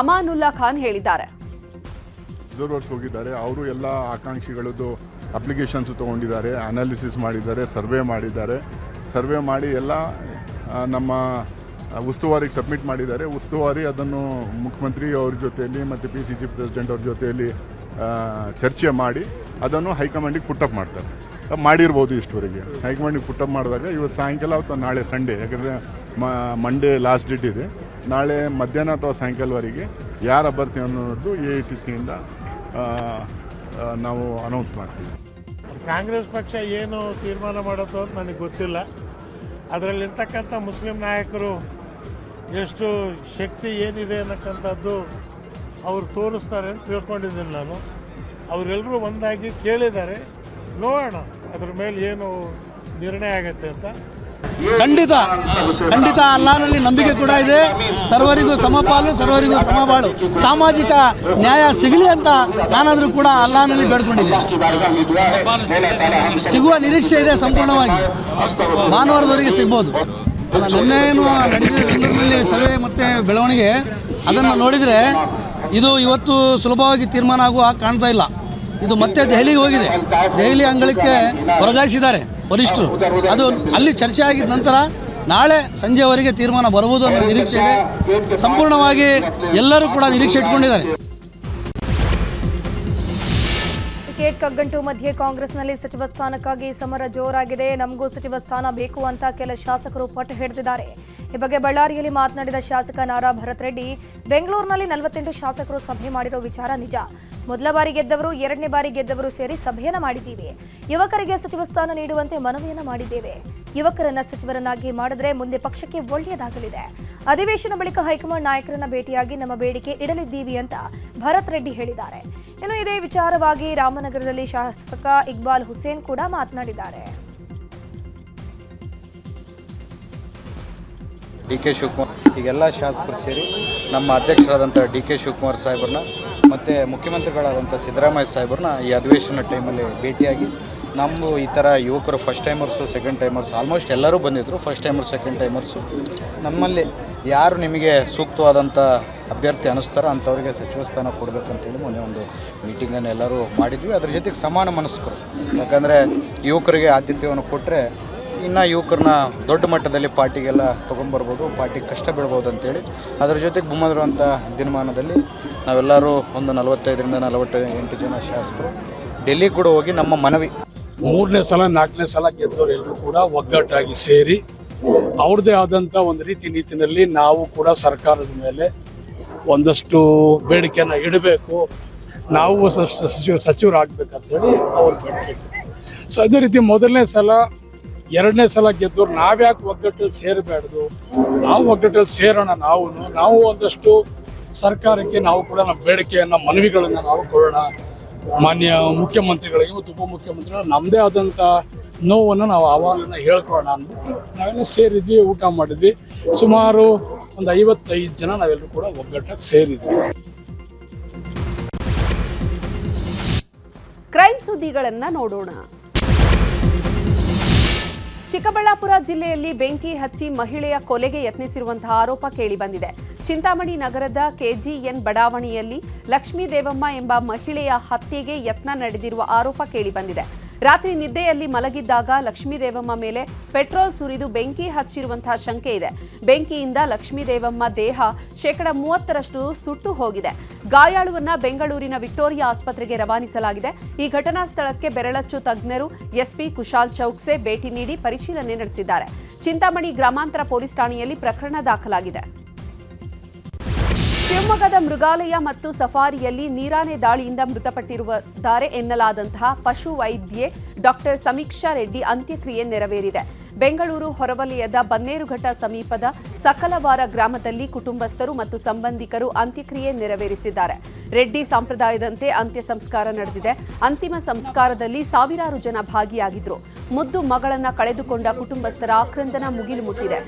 Speaker 2: ಅಮಾನುಲ್ಲಾ ಖಾನ್ ಹೇಳಿದ್ದಾರೆ.
Speaker 9: ಅಬ್ಸರ್ವರ್ಸ್ ಹೋಗಿದ್ದಾರೆ. ಅವರು ಎಲ್ಲ ಆಕಾಂಕ್ಷಿಗಳದ್ದು ಅಪ್ಲಿಕೇಶನ್ಸ್ ತೊಗೊಂಡಿದ್ದಾರೆ, ಅನಾಲಿಸಿಸ್ ಮಾಡಿದ್ದಾರೆ, ಸರ್ವೆ ಮಾಡಿ ಎಲ್ಲ ನಮ್ಮ ಉಸ್ತುವಾರಿಗೆ ಸಬ್ಮಿಟ್ ಮಾಡಿದ್ದಾರೆ. ಉಸ್ತುವಾರಿ ಅದನ್ನು ಮುಖ್ಯಮಂತ್ರಿ ಅವ್ರ ಜೊತೆಯಲ್ಲಿ ಮತ್ತು PCC ಪ್ರೆಸಿಡೆಂಟ್ ಅವ್ರ ಜೊತೆಯಲ್ಲಿ ಚರ್ಚೆ ಮಾಡಿ ಅದನ್ನು ಹೈಕಮಾಂಡಿಗೆ ಪುಟ್ಟಪ್ ಮಾಡ್ತಾರೆ. ಮಾಡಿರ್ಬೋದು ಇಷ್ಟವರೆಗೆ. ಹೈಕಮಾಂಡಿಗೆ ಪುಟ್ಟಪ್ ಮಾಡಿದಾಗ ಇವತ್ತು ಸಾಯಂಕಾಲ ಅಥವಾ ನಾಳೆ ಸಂಡೇ, ಯಾಕಂದರೆ ಮಂಡೇ ಲಾಸ್ಟ್ ಡೇಟ್ ಇದೆ, ನಾಳೆ ಮಧ್ಯಾಹ್ನ ಅಥವಾ ಸಾಯಂಕಾಲವರೆಗೆ ಯಾರು ಅಭ್ಯರ್ಥಿ ಅನ್ನೋದು AICCಯಿಂದ ನಾವು ಅನೌನ್ಸ್ ಮಾಡ್ತೀವಿ.
Speaker 10: ಕಾಂಗ್ರೆಸ್ ಪಕ್ಷ ಏನು ತೀರ್ಮಾನ ಮಾಡೋದು ಅಂತ ನನಗೆ ಗೊತ್ತಿಲ್ಲ. ಅದರಲ್ಲಿರ್ತಕ್ಕಂಥ ಮುಸ್ಲಿಂ ನಾಯಕರು ಎಷ್ಟು ಶಕ್ತಿ ಏನಿದೆ ಅನ್ನೋಕ್ಕಂಥದ್ದು ಅವರು ತೋರಿಸ್ತಾರೆ ಅಂತ ತಿಳ್ಕೊಂಡಿದ್ದೀನಿ ನಾನು. ಅವರೆಲ್ಲರೂ ಒಂದಾಗಿ ಕೇಳಿದ್ದಾರೆ. ನೋಡೋಣ ಅದ್ರ ಮೇಲೆ ಏನು ನಿರ್ಣಯ ಆಗುತ್ತೆ ಅಂತ.
Speaker 11: ಖಂಡಿತ ಅಲ್ಲಾಹನಲ್ಲಿ ನಂಬಿಕೆ ಕೂಡ ಇದೆ. ಸರ್ವರಿಗೂ ಸಮಪಾಲು, ಸರ್ವರಿಗೂ ಸಮಬಾಳು, ಸಾಮಾಜಿಕ ನ್ಯಾಯ ಸಿಗಲಿ ಅಂತ ನಾನಾದರೂ ಕೂಡ ಅಲ್ಲಾಹನಲ್ಲಿ ಬೇಡ್ಕೊಂಡಿದ್ದೀನಿ. ಸಿಗುವ ನಿರೀಕ್ಷೆ ಇದೆ. ಸಂಪೂರ್ಣವಾಗಿ ಭಾನುವಾರದವರೆಗೆ ಸಿಗ್ಬೋದು. ನಿನ್ನೇನು ನಡೆದ ಬೆಂಗಳೂರಿನಲ್ಲಿ ಸಭೆ ಮತ್ತು ಬೆಳವಣಿಗೆ ಅದನ್ನು ನೋಡಿದರೆ ಇದು ಇವತ್ತು ಸುಲಭವಾಗಿ ತೀರ್ಮಾನ ಆಗುವ ಕಾಣ್ತಾ ಇಲ್ಲ. ಇದು ಮತ್ತೆ ದೆಹಲಿಗೆ ಹೋಗಿದೆ. ದೆಹಲಿ ಅಂಗಳಕ್ಕೆ ವರ್ಗಾಯಿಸಿದ್ದಾರೆ ವರಿಷ್ಠರು. ಅದು ಅಲ್ಲಿ ಚರ್ಚೆ ಆಗಿದ ನಂತರ ನಾಳೆ ಸಂಜೆವರೆಗೆ ತೀರ್ಮಾನ ಬರುವುದು ಅನ್ನೋ ನಿರೀಕ್ಷೆ ಇದೆ. ಸಂಪೂರ್ಣವಾಗಿ ಎಲ್ಲರೂ ಕೂಡ ನಿರೀಕ್ಷೆ ಇಟ್ಕೊಂಡಿದ್ದಾರೆ.
Speaker 1: ಟಿಕೆಟ್ ಕಗ್ಗಂಟು ಮಧ್ಯೆ ಕಾಂಗ್ರೆಸ್ನಲ್ಲಿ ಸಚಿವ ಸ್ಥಾನಕ್ಕಾಗಿ ಸಮರ ಜೋರಾಗಿದೆ. ನಮಗೂ ಸಚಿವ ಸ್ಥಾನ ಬೇಕು ಅಂತ ಕೆಲ ಶಾಸಕರು ಪಟ್ಟು ಹಿಡಿದಿದ್ದಾರೆ. ಈ ಬಗ್ಗೆ ಬಳ್ಳಾರಿಯಲ್ಲಿ ಮಾತನಾಡಿದ ಶಾಸಕ ನಾರಾ ಭರತ್ ರೆಡ್ಡಿ, ಬೆಂಗಳೂರಿನಲ್ಲಿ 48 ಶಾಸಕರು ಸಭೆ ಮಾಡಿರೋ ವಿಚಾರ ನಿಜ. ಮೊದಲ ಬಾರಿ ಗೆದ್ದವರು, ಎರಡನೇ ಬಾರಿ ಗೆದ್ದವರು ಸೇರಿ ಸಭೆಯನ್ನ ಮಾಡಿದ್ದೀವಿ. ಯುವಕರಿಗೆ ಸಚಿವ ಸ್ಥಾನ ನೀಡುವಂತೆ ಮನವಿಯನ್ನ ಮಾಡಿದ್ದೇವೆ. ಯುವಕರನ್ನ ಸಚಿವರನ್ನಾಗಿ ಮಾಡಿದ್ರೆ ಮುಂದೆ ಪಕ್ಷಕ್ಕೆ ಒಳ್ಳೆಯದಾಗಲಿದೆ. ಅಧಿವೇಶನ ಬಳಿಕ ಹೈಕಮಾಂಡ್ ನಾಯಕರನ್ನ ಭೇಟಿಯಾಗಿ ನಮ್ಮ ಬೇಡಿಕೆ ಇಡಲಿದ್ದೀವಿ ಅಂತ ಭರತ್ ರೆಡ್ಡಿ ಹೇಳಿದ್ದಾರೆ. ಇನ್ನು ಇದೇ ವಿಚಾರವಾಗಿ ರಾಮನಗರದಲ್ಲಿ ಶಾಸಕ ಇಕ್ಬಾಲ್ ಹುಸೇನ್ ಕೂಡ ಮಾತನಾಡಿದ್ದಾರೆ.
Speaker 12: DK ಶಿವಕುಮಾರ್ ಈಗೆಲ್ಲ ಶಾಸಕರು ಸೇರಿ ನಮ್ಮ ಅಧ್ಯಕ್ಷರಾದಂಥ DK ಶಿವಕುಮಾರ್ ಸಾಹೇಬ್ರನ್ನ ಮತ್ತು ಮುಖ್ಯಮಂತ್ರಿಗಳಾದಂಥ ಸಿದ್ದರಾಮಯ್ಯ ಸಾಹೇಬ್ರನ್ನ ಈ ಅಧಿವೇಶನ ಟೈಮಲ್ಲಿ ಭೇಟಿಯಾಗಿ ನಮ್ಮದು ಈ ಥರ ಯುವಕರು ಫಸ್ಟ್ ಟೈಮರ್ಸು, ಸೆಕೆಂಡ್ ಟೈಮರ್ಸ್, ಆಲ್ಮೋಸ್ಟ್ ಎಲ್ಲರೂ ಬಂದಿದ್ದರು. ಫಸ್ಟ್ ಟೈಮರ್ಸ್, ಸೆಕೆಂಡ್ ಟೈಮರ್ಸು ನಮ್ಮಲ್ಲಿ ಯಾರು ನಿಮಗೆ ಸೂಕ್ತವಾದಂಥ ಅಭ್ಯರ್ಥಿ ಅನ್ನಿಸ್ತಾರೋ ಅಂಥವ್ರಿಗೆ ಸಚಿವ ಸ್ಥಾನ ಕೊಡಬೇಕಂತೇಳಿ ಮೊನ್ನೆ ಒಂದು ಮೀಟಿಂಗನ್ನು ಎಲ್ಲರೂ ಮಾಡಿದ್ವಿ. ಅದ್ರ ಜೊತೆಗೆ ಸಮಾನ ಮನಸ್ಕರು, ಯಾಕಂದರೆ ಯುವಕರಿಗೆ ಆದ್ಯತೆಯನ್ನು ಕೊಟ್ಟರೆ ಇನ್ನು ಯುವಕರನ್ನ ದೊಡ್ಡ ಮಟ್ಟದಲ್ಲಿ ಪಾರ್ಟಿಗೆಲ್ಲ ತೊಗೊಂಡ್ಬರ್ಬೋದು, ಪಾರ್ಟಿಗೆ ಕಷ್ಟ ಬೀಳ್ಬೋದು ಅಂತೇಳಿ ಅದರ ಜೊತೆಗೆ ಮುಂಬರುವಂಥ ದಿನಮಾನದಲ್ಲಿ ನಾವೆಲ್ಲರೂ ಒಂದು 45 ರಿಂದ 48 ಜನ ಶಾಸಕರು ಡೆಲ್ಲಿ ಕೂಡ ಹೋಗಿ ನಮ್ಮ ಮನವಿ
Speaker 10: 3ನೇ ಸಲ 4ನೇ ಸಲ ಗೆದ್ದವರೆಲ್ಲರೂ ಕೂಡ ಒಗ್ಗಟ್ಟಾಗಿ ಸೇರಿ ಅವ್ರದ್ದೇ ಆದಂಥ ಒಂದು ರೀತಿ ನೀತಿನಲ್ಲಿ ನಾವು ಕೂಡ ಸರ್ಕಾರದ ಮೇಲೆ ಒಂದಷ್ಟು ಬೇಡಿಕೆಯನ್ನು ಇಡಬೇಕು, ನಾವು ಸಚಿವರಾಗಬೇಕಂತೇಳಿ ಅವ್ರು ಬೇಡಿಕೆ. ಸೊ ಅದೇ ರೀತಿ 1ನೇ ಸಲ 2ನೇ ಸಲ ಗೆದ್ದವ್ರು ನಾವ್ಯಾಕೆ ಒಗ್ಗಟ್ಟಲ್ಲಿ ಸೇರಬಾರ್ದು, ನಾವು ಒಗ್ಗಟ್ಟಲ್ಲಿ ಸೇರೋಣ. ನಾವು ಒಂದಷ್ಟು ಸರ್ಕಾರಕ್ಕೆ ನಾವು ಕೂಡ ನಮ್ಮ ಬೇಡಿಕೆಯನ್ನು ಮನವಿಗಳನ್ನು ನಾವು ಕೊಡೋಣ. ಮಾನ್ಯ ಮುಖ್ಯಮಂತ್ರಿಗಳಿಗೆ ಮತ್ತು ಉಪಮುಖ್ಯಮಂತ್ರಿಗಳು ನಮ್ಮದೇ ಆದಂಥ ನೋವನ್ನು ನಾವು ಅಹವಾಲನ್ನು ಹೇಳ್ಕೊಳ್ಳೋಣ ಅಂದ್ಬಿಟ್ಟು ನಾವೆಲ್ಲ ಸೇರಿದ್ವಿ, ಊಟ ಮಾಡಿದ್ವಿ. ಸುಮಾರು ಒಂದು 55 ಜನ ನಾವೆಲ್ಲರೂ ಕೂಡ ಒಗ್ಗಟ್ಟಾಗಿ ಸೇರಿದ್ವಿ.
Speaker 2: ಕ್ರೈಮ್ ಸುದ್ದಿಗಳನ್ನು ನೋಡೋಣ. ಚಿಕ್ಕಬಳ್ಳಾಪುರ ಜಿಲ್ಲೆಯಲ್ಲಿ ಬೆಂಕಿ ಹಚ್ಚಿ ಮಹಿಳೆಯ ಕೊಲೆಗೆ ಯತ್ನಿಸಿರುವಂತಹ ಆರೋಪ ಕೇಳಿಬಂದಿದೆ. ಚಿಂತಾಮಣಿ ನಗರದ ಕೆಜಿಎನ್ ಬಡಾವಣೆಯಲ್ಲಿ ಲಕ್ಷ್ಮೀ ದೇವಮ್ಮ ಎಂಬ ಮಹಿಳೆಯ ಹತ್ಯೆಗೆ ಯತ್ನ ನಡೆದಿರುವ ಆರೋಪ ಕೇಳಿಬಂದಿದೆ. ರಾತ್ರಿ ನಿದ್ದೆಯಲ್ಲಿ ಮಲಗಿದ್ದಾಗ ಲಕ್ಷ್ಮೀ ದೇವಮ್ಮ ಮೇಲೆ ಪೆಟ್ರೋಲ್ ಸುರಿದು ಬೆಂಕಿ ಹಚ್ಚಿರುವಂತಹ ಶಂಕೆ ಇದೆ. ಬೆಂಕಿಯಿಂದ ಲಕ್ಷ್ಮೀ ದೇವಮ್ಮ ದೇಹ 30% ಸುಟ್ಟು ಹೋಗಿದೆ. ಗಾಯಾಳುವನ್ನ ಬೆಂಗಳೂರಿನ ವಿಕ್ಟೋರಿಯಾ ಆಸ್ಪತ್ರೆಗೆ ರವಾನಿಸಲಾಗಿದೆ. ಈ ಘಟನಾ ಸ್ಥಳಕ್ಕೆ ಬೆರಳಚ್ಚು ತಜ್ಞರು ಎಸ್ಪಿ ಕುಶಾಲ್ ಚೌಕ್ಸೆ ಭೇಟಿ ನೀಡಿ ಪರಿಶೀಲನೆ ನಡೆಸಿದ್ದಾರೆ. ಚಿಂತಾಮಣಿ ಗ್ರಾಮಾಂತರ ಪೊಲೀಸ್ ಠಾಣೆಯಲ್ಲಿ ಪ್ರಕರಣ ದಾಖಲಾಗಿದೆ. ಶಿವಮೊಗ್ಗದ ಮೃಗಾಲಯ ಮತ್ತು ಸಫಾರಿಯಲ್ಲಿ ನೀರಾನೆ ದಾಳಿಯಿಂದ ಮೃತಪಟ್ಟಿರುತ್ತಾರೆ ಎನ್ನಲಾದಂತಹ ಪಶು ವೈದ್ಯೆ ಡಾಕ್ಟರ್ ಸಮೀಕ್ಷಾ ರೆಡ್ಡಿ ಅಂತ್ಯಕ್ರಿಯೆ ನೆರವೇರಿದೆ. ಬೆಂಗಳೂರು ಹೊರವಲಯದ ಬನ್ನೇರುಘಟ್ಟ ಸಮೀಪದ ಸಕಲವಾರ ಗ್ರಾಮದಲ್ಲಿ ಕುಟುಂಬಸ್ಥರು ಮತ್ತು ಸಂಬಂಧಿಕರು ಅಂತ್ಯಕ್ರಿಯೆ ನೆರವೇರಿಸಿದ್ದಾರೆ. ರೆಡ್ಡಿ ಸಂಪ್ರದಾಯದಂತೆ ಅಂತ್ಯ ಸಂಸ್ಕಾರ ನಡೆದಿದೆ. ಅಂತಿಮ ಸಂಸ್ಕಾರದಲ್ಲಿ ಸಾವಿರಾರು ಜನ ಭಾಗಿಯಾಗಿದ್ರು. ಮುದ್ದು ಮಗಳನ್ನ ಕಳೆದುಕೊಂಡ ಕುಟುಂಬಸ್ಥರ ಆಕ್ರಂದನ ಮುಗಿಲು ಮುಟ್ಟಿದೆ.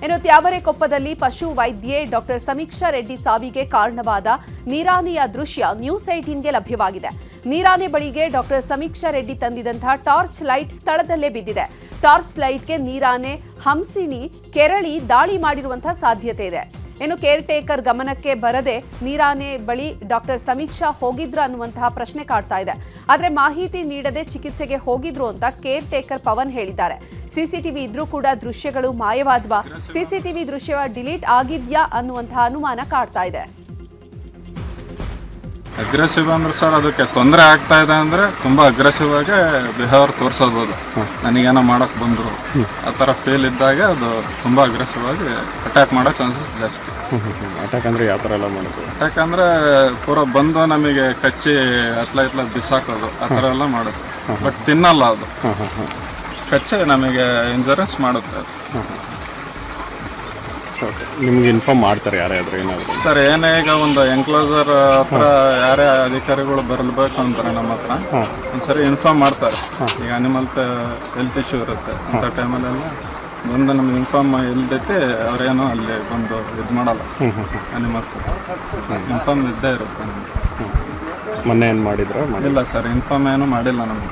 Speaker 2: ಇನ್ನು ತ್ಯಾವರೆಕೊಪ್ಪದಲ್ಲಿ ಪಶು ವೈದ್ಯೆ ಡಾಕ್ಟರ್ ಸಮೀಕ್ಷಾ ರೆಡ್ಡಿ ಸಾವಿಗೆ ಕಾರಣವಾದ ನೀರಾನೆಯ ದೃಶ್ಯ ನ್ಯೂಸ್ 18ಗೆ ಲಭ್ಯವಾಗಿದೆ. ನೀರಾನೆ ಬಳಿಗೆ ಡಾಕ್ಟರ್ ಸಮೀಕ್ಷಾ ರೆಡ್ಡಿ ತಂದಿದ್ದಂತಹ ಟಾರ್ಚ್ ಲೈಟ್ ಸ್ಥಳದಲ್ಲೇ ಬಿದ್ದಿದೆ. ಟಾರ್ಚ್ ಲೈಟ್ಗೆ ನೀರಾನೆ ಹಂಸಿನಿ ಕೆರಳಿ ದಾಳಿ ಮಾಡಿರುವಂತಹ ಸಾಧ್ಯತೆ ಇದೆ. ಇನ್ನು ಕೇರ್ ಟೇಕರ್ ಗಮನಕ್ಕೆ ಬರದೆ ನೀರಾನೆ ಬಳಿ ಡಾಕ್ಟರ್ ಸಮೀಕ್ಷಾ ಹೋಗಿದ್ರು ಅನ್ನುವಂತಹ ಪ್ರಶ್ನೆ ಕಾಡ್ತಾ ಇದೆ. ಆದರೆ ಮಾಹಿತಿ ನೀಡದೆ ಚಿಕಿತ್ಸೆಗೆ ಹೋಗಿದ್ರು ಅಂತ ಕೇರ್ ಟೇಕರ್ ಪವನ್ ಹೇಳಿದ್ದಾರೆ. ಸಿಸಿಟಿವಿ ಇದ್ರೂ ಕೂಡ ದೃಶ್ಯಗಳು ಮಾಯವಾದ್ವಾ, ಸಿಸಿಟಿವಿ ದೃಶ್ಯ ಡಿಲೀಟ್ ಆಗಿದ್ಯಾ ಅನ್ನುವಂತಹ ಅನುಮಾನ ಕಾಡ್ತಾ ಇದೆ.
Speaker 9: ಅಗ್ರೆಸಿವ್ ಅಂದ್ರೆ ಸರ್ ಅದಕ್ಕೆ ತೊಂದರೆ ಆಗ್ತಾ ಇದೆ ಅಂದರೆ ತುಂಬ ಅಗ್ರೆಸಿವ್ ಆಗಿ ಬಿಹೇವಿಯರ್ ತೋರಿಸೋದು. ನನಗೇನೋ ಮಾಡೋಕ್ಕೆ ಬಂದರು ಆ ಥರ ಫೀಲ್ ಇದ್ದಾಗ ಅದು ತುಂಬ ಅಗ್ರೆಸಿವ್ ಆಗಿ ಅಟ್ಯಾಕ್ ಮಾಡೋ ಚಾನ್ಸಸ್ ಜಾಸ್ತಿ.
Speaker 13: ಅಟ್ಯಾಕ್ ಅಂದರೆ ಯಾವ ಥರ ಎಲ್ಲ ಮಾಡೋದು?
Speaker 9: ಅಟ್ಯಾಕ್ ಅಂದರೆ ಪೂರ ಬಂದು ನಮಗೆ ಕಚ್ಚಿ ಅತ್ಲ ಬಿಸಾಕೋದು ಆ ಥರ ಎಲ್ಲ ಮಾಡುತ್ತೆ. ಬಟ್ ತಿನ್ನಲ್ಲ ಅದು, ಕಚ್ಚಿ ನಮಗೆ ಇಂಜುರೆನ್ಸ್ ಮಾಡುತ್ತೆ.
Speaker 13: ನಿಮ್ಗೆ ಇನ್ಫಾರ್ಮ್ ಮಾಡ್ತಾರೆ ಯಾರಾದರೂ ಏನಾದರೂ?
Speaker 9: ಸರ್ ಏನೇ ಈಗ ಒಂದು ಎನ್ಕ್ಲೋಸರ್ ಹತ್ರ ಯಾರೇ ಅಧಿಕಾರಿಗಳು ಬರಬೇಕು ಅಂತಾರೆ ನಮ್ಮ ಹತ್ರ, ಒಂದ್ಸರಿ ಇನ್ಫಾರ್ಮ್ ಮಾಡ್ತಾರೆ. ಈಗ ಅನಿಮಲ್ ಹೆಲ್ತ್ ಇಶ್ಯೂ ಇರುತ್ತೆ ಅಂಥ ಟೈಮಲ್ಲೆಲ್ಲ ಬಂದು ನಮ್ಗೆ ಇನ್ಫಾರ್ಮ್ ಇಲ್ದೈತಿ ಅವರೇನೋ ಅಲ್ಲಿ ಬಂದು ಇದು ಮಾಡಲ್ಲ. ಅನಿಮಲ್ಸ್ ಇನ್ಫಾರ್ಮ್ ಇದ್ದೇ ಇರುತ್ತೆ ನಮಗೆ.
Speaker 13: ಮೊನ್ನೆ ಏನು ಮಾಡಿದ್ರ?
Speaker 9: ಇಲ್ಲ ಸರ್, ಇನ್ಫಾರ್ಮ್ ಏನು ಮಾಡಿಲ್ಲ ನಮಗೆ.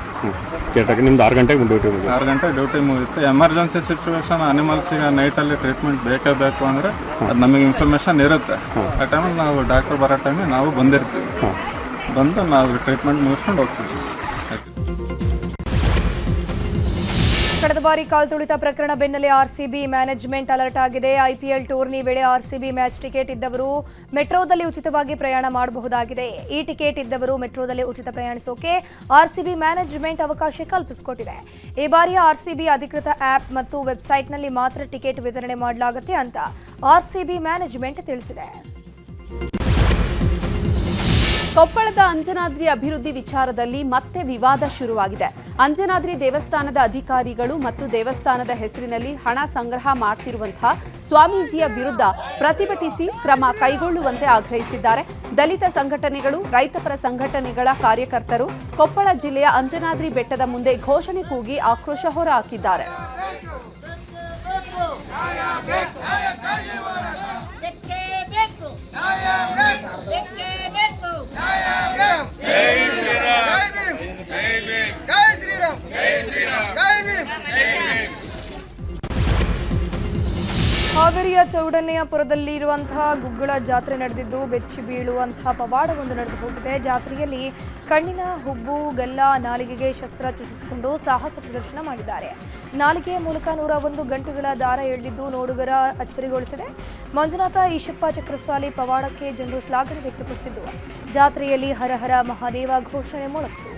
Speaker 13: ನಿಮ್ದು 6 ಗಂಟೆಗೆ ಡ್ಯೂಟಿ ಮುಗಿತು?
Speaker 9: 6 ಗಂಟೆಗೆ ಡ್ಯೂಟಿ ಮುಗಿತ್ತು. ಎಮರ್ಜೆನ್ಸಿ ಸಿಚುವೇಶನ್ ಅನಿಮಲ್ಸಿಗೆ ನೈಟಲ್ಲಿ ಟ್ರೀಟ್ಮೆಂಟ್ ಬೇಕೇ ಬೇಕು ಅಂದರೆ ಅದು ನಮಗೆ ಇನ್ಫಾರ್ಮೇಷನ್ ಇರುತ್ತೆ. ಆ ಟೈಮಲ್ಲಿ ನಾವು ಡಾಕ್ಟರ್ ಬರೋ ಟೈಮಿಗೆ ನಾವು ಬಂದಿರ್ತೀವಿ. ಬಂದು ನಾವು ಟ್ರೀಟ್ಮೆಂಟ್ ಮುಗಿಸ್ಕೊಂಡು ಹೋಗ್ತೀವಿ.
Speaker 1: ಕಳೆದ ಬಾರಿ ಕಾಲ್ ತುಳಿತ ಪ್ರಕರಣ ಬೆನ್ನಲ್ಲೇ ಆರ್ಸಿಬಿ ಮ್ಯಾನೇಜ್ಮೆಂಟ್ ಅಲರ್ಟ್ ಆಗಿದೆ. ಐಪಿಎಲ್ ಟೂರ್ನಿ ವೇಳೆ ಆರ್ಸಿಬಿ ಮ್ಯಾಚ್ ಟಿಕೆಟ್ ಇದ್ದವರು ಮೆಟ್ರೋದಲ್ಲಿ ಉಚಿತವಾಗಿ ಪ್ರಯಾಣ ಮಾಡಬಹುದಾಗಿದೆ. ಈ ಟಿಕೆಟ್ ಇದ್ದವರು ಮೆಟ್ರೋದಲ್ಲಿ ಉಚಿತ ಪ್ರಯಾಣಿಸೋಕೆ ಆರ್ಸಿಬಿ ಮ್ಯಾನೇಜ್ಮೆಂಟ್ ಅವಕಾಶ ಕಲ್ಪಿಸಿಕೊಟ್ಟಿದೆ. ಈ ಬಾರಿಯ ಆರ್ಸಿಬಿ ಅಧಿಕೃತ ಆಪ್ ಮತ್ತು ವೆಬ್ಸೈಟ್ನಲ್ಲಿ ಮಾತ್ರ ಟಿಕೆಟ್ ವಿತರಣೆ ಮಾಡಲಾಗುತ್ತೆ ಅಂತ ಆರ್ಸಿಬಿ ಮ್ಯಾನೇಜ್ಮೆಂಟ್ ತಿಳಿಸಿದೆ.
Speaker 2: ಕೊಪ್ಪಳದ ಅಂಜನಾದ್ರಿ ಅಭಿವೃದ್ಧಿ ವಿಚಾರದಲ್ಲಿ ಮತ್ತೆ ವಿವಾದ ಶುರುವಾಗಿದೆ. ಅಂಜನಾದ್ರಿ ದೇವಸ್ಥಾನದ ಅಧಿಕಾರಿಗಳು ಮತ್ತು ದೇವಸ್ಥಾನದ ಹೆಸರಿನಲ್ಲಿ ಹಣ ಸಂಗ್ರಹ ಮಾಡ್ತಿರುವಂತಹ ಸ್ವಾಮೀಜಿಯ ವಿರುದ್ಧ ಪ್ರತಿಭಟಿಸಿ ಕ್ರಮ ಕೈಗೊಳ್ಳುವಂತೆ ಆಗ್ರಹಿಸಿದ್ದಾರೆ. ದಲಿತ ಸಂಘಟನೆಗಳು, ರೈತಪರ ಸಂಘಟನೆಗಳ ಕಾರ್ಯಕರ್ತರು ಕೊಪ್ಪಳ ಜಿಲ್ಲೆಯ ಅಂಜನಾದ್ರಿ ಬೆಟ್ಟದ ಮುಂದೆ ಘೋಷಣೆ ಕೂಗಿ ಆಕ್ರೋಶ ಹೊರಹಾಕಿದ್ದಾರೆ.
Speaker 1: ಹಾವೇರಿಯ ಚೌಡಣ್ಣೆಯಪುರದಲ್ಲಿರುವಂತಹ ಗುಗ್ಗಳ ಜಾತ್ರೆ ನಡೆದಿದ್ದು ಬೆಚ್ಚಿ ಬೀಳುವಂತಹ ಪವಾಡವೊಂದು ನಡೆದು ಹೋಗಿದೆ. ಜಾತ್ರೆಯಲ್ಲಿ ಕಣ್ಣಿನ ಹುಬ್ಬು, ಗಲ್ಲ, ನಾಲಿಗೆಗೆ ಶಸ್ತ್ರ ಚುಚ್ಚಿಸಿಕೊಂಡು ಸಾಹಸ ಪ್ರದರ್ಶನ ಮಾಡಿದ್ದಾರೆ. ನಾಲಿಗೆಯ ಮೂಲಕ 101 ಗಂಟೆಗಳ ದಾರ ಎಳೆದಿದ್ದು ನೋಡುಗರ ಅಚ್ಚರಿಗೊಳಿಸಿದೆ. ಮಂಜುನಾಥ ಈಶಪ್ಪ ಚಕ್ರಸಾಲಿ ಪವಾಡಕ್ಕೆ ಜನರು ಶ್ಲಾಘನೆ ವ್ಯಕ್ತಪಡಿಸಿದ್ದು ಜಾತ್ರೆಯಲ್ಲಿ ಹರ ಹರ ಮಹಾದೇವ ಘೋಷಣೆ ಮೊಳಗಿತು.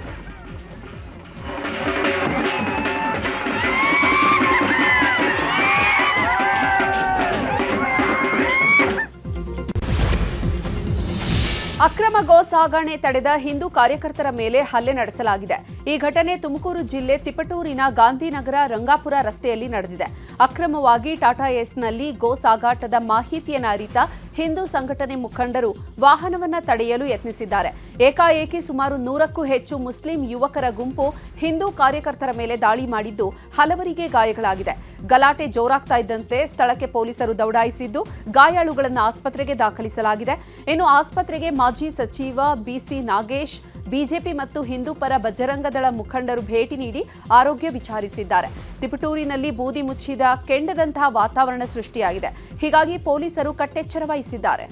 Speaker 2: ಅಕ್ರಮ ಗೋ ಸಾಗಣೆ ತಡೆದ ಹಿಂದೂ ಕಾರ್ಯಕರ್ತರ ಮೇಲೆ ಹಲ್ಲೆ ನಡೆಸಲಾಗಿದೆ. ಈ ಘಟನೆ ತುಮಕೂರು ಜಿಲ್ಲೆ ತಿಪಟೂರಿನ ಗಾಂಧಿನಗರ ರಂಗಾಪುರ ರಸ್ತೆಯಲ್ಲಿ ನಡೆದಿದೆ. ಅಕ್ರಮವಾಗಿ ಟಾಟಾ ಏಸ್ನಲ್ಲಿ ಗೋ ಸಾಗಾಟದ ಮಾಹಿತಿಯನ್ನು ಅರಿತ ಹಿಂದೂ ಸಂಘಟನೆ ಮುಖಂಡರು ವಾಹನವನ್ನು ತಡೆಯಲು ಯತ್ನಿಸಿದ್ದಾರೆ. ಏಕಾಏಕಿ ಸುಮಾರು 100ಕ್ಕೂ ಹೆಚ್ಚು ಮುಸ್ಲಿಂ ಯುವಕರ ಗುಂಪು ಹಿಂದೂ ಕಾರ್ಯಕರ್ತರ ಮೇಲೆ ದಾಳಿ ಮಾಡಿದ್ದು ಹಲವರಿಗೆ ಗಾಯಗಳಾಗಿದೆ. ಗಲಾಟೆ ಜೋರಾಗ್ತಾ ಇದ್ದಂತೆ ಸ್ಥಳಕ್ಕೆ ಪೊಲೀಸರು ದೌಡಾಯಿಸಿದ್ದು ಗಾಯಾಳುಗಳನ್ನು ಆಸ್ಪತ್ರೆಗೆ ದಾಖಲಿಸಲಾಗಿದೆ. ಇನ್ನು ಆಸ್ಪತ್ರೆಗೆ ಮಾಜಿ ಸಚಿವ ಬಿಸಿ ನಾಗೇಶ್, ಬಿಜೆಪಿ ಮತ್ತು ಹಿಂದೂ ಪರ ಬಜರಂಗ ದಳ ಮುಖಂಡರು ಭೇಟಿ ನೀಡಿ ಆರೋಗ್ಯ ವಿಚಾರಿಸಿದ್ದಾರೆ. ತಿಪಟೂರಿನಲ್ಲಿ ಬೂದಿ ಮುಚ್ಚಿದ ಕೆಂಡದಂತಹ ವಾತಾವರಣ ಸೃಷ್ಟಿಯಾಗಿದೆ. ಹೀಗಾಗಿ ಪೊಲೀಸರು ಕಟ್ಟೆಚ್ಚರ ವಹಿಸಿದ್ದಾರೆ.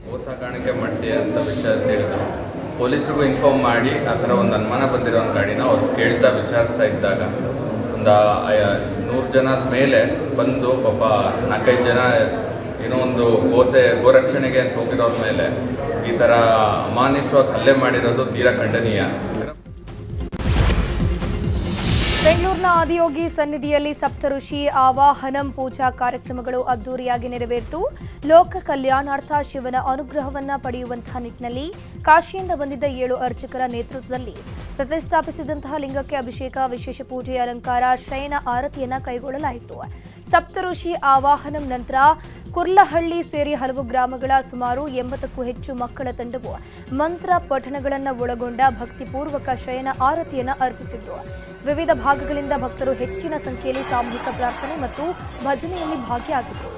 Speaker 14: ಗೋ ಸಾಗಾಣಿಕೆ ಮಾಡ್ತೀವಿ ಅಂತ ವಿಚಾರ ತಿಳಿದು ಪೊಲೀಸರಿಗೂ ಇನ್ಫಾರ್ಮ್ ಮಾಡಿ ಆ ಥರ ಒಂದು ಅನುಮಾನ ಬಂದಿರೋ ಒಂದು ಗಾಡಿನ ಅವ್ರು ಕೇಳ್ತಾ ವಿಚಾರಿಸ್ತಾ ಇದ್ದಾಗ ಒಂದು 100 ಜನದ ಮೇಲೆ ಬಂದು ಪಾಪ 4-5 ಜನ ಏನೋ ಒಂದು ಗೋರಕ್ಷಣೆಗೆ ಅಂತ ಹೋಗಿರೋರ ಮೇಲೆ ಈ ಥರ ಅಮಾನುಷವಾಗಿ ಹಲ್ಲೆ ಮಾಡಿರೋದು ತೀರಾ ಖಂಡನೀಯ.
Speaker 1: ಬೆಂಗಳೂರಿನ ಆದಿಯೋಗಿ ಸನ್ನಿಧಿಯಲ್ಲಿ ಸಪ್ತಋಷಿ ಆವಾಹನಂ ಪೂಜಾ ಕಾರ್ಯಕ್ರಮಗಳು ಅದ್ದೂರಿಯಾಗಿ ನೆರವೇರಿತು. ಲೋಕ ಕಲ್ಯಾಣಾರ್ಥ ಶಿವನ ಅನುಗ್ರಹವನ್ನ ಪಡೆಯುವಂತಹ ನಿಟ್ಟಿನಲ್ಲಿ ಕಾಶಿಯಿಂದ ಬಂದಿದ್ದ 7 ಅರ್ಚಕರ ನೇತೃತ್ವದಲ್ಲಿ ಪ್ರತಿಷ್ಠಾಪಿಸಿದಂತಹ ಲಿಂಗಕ್ಕೆ ಅಭಿಷೇಕ, ವಿಶೇಷ ಪೂಜೆ, ಅಲಂಕಾರ, ಶಯನ ಆರತಿಯನ್ನ ಕೈಗೊಳ್ಳಲಾಯಿತು. ಸಪ್ತಋಷಿ ಆವಾಹನಂ ನಂತರ ಕುರ್ಲಹಳ್ಳಿ ಸೇರಿ ಹಲವು ಗ್ರಾಮಗಳ ಸುಮಾರು 80ಕ್ಕೂ ಹೆಚ್ಚು ಮಕ್ಕಳ ತಂಡವು ಮಂತ್ರ ಪಠಣಗಳನ್ನು ಒಳಗೊಂಡ ಭಕ್ತಿಪೂರ್ವಕ ಶಯನ ಆರತಿಯನ್ನು ಅರ್ಪಿಸಿದ್ರು. ವಿವಿಧ ಭಾಗಗಳಿಂದ ಭಕ್ತರು ಹೆಚ್ಚಿನ ಸಂಖ್ಯೆಯಲ್ಲಿ ಸಾಮೂಹಿಕ ಪ್ರಾರ್ಥನೆ ಮತ್ತು ಭಜನೆಯಲ್ಲಿ ಭಾಗಿಯಾಗಿದ್ದರು.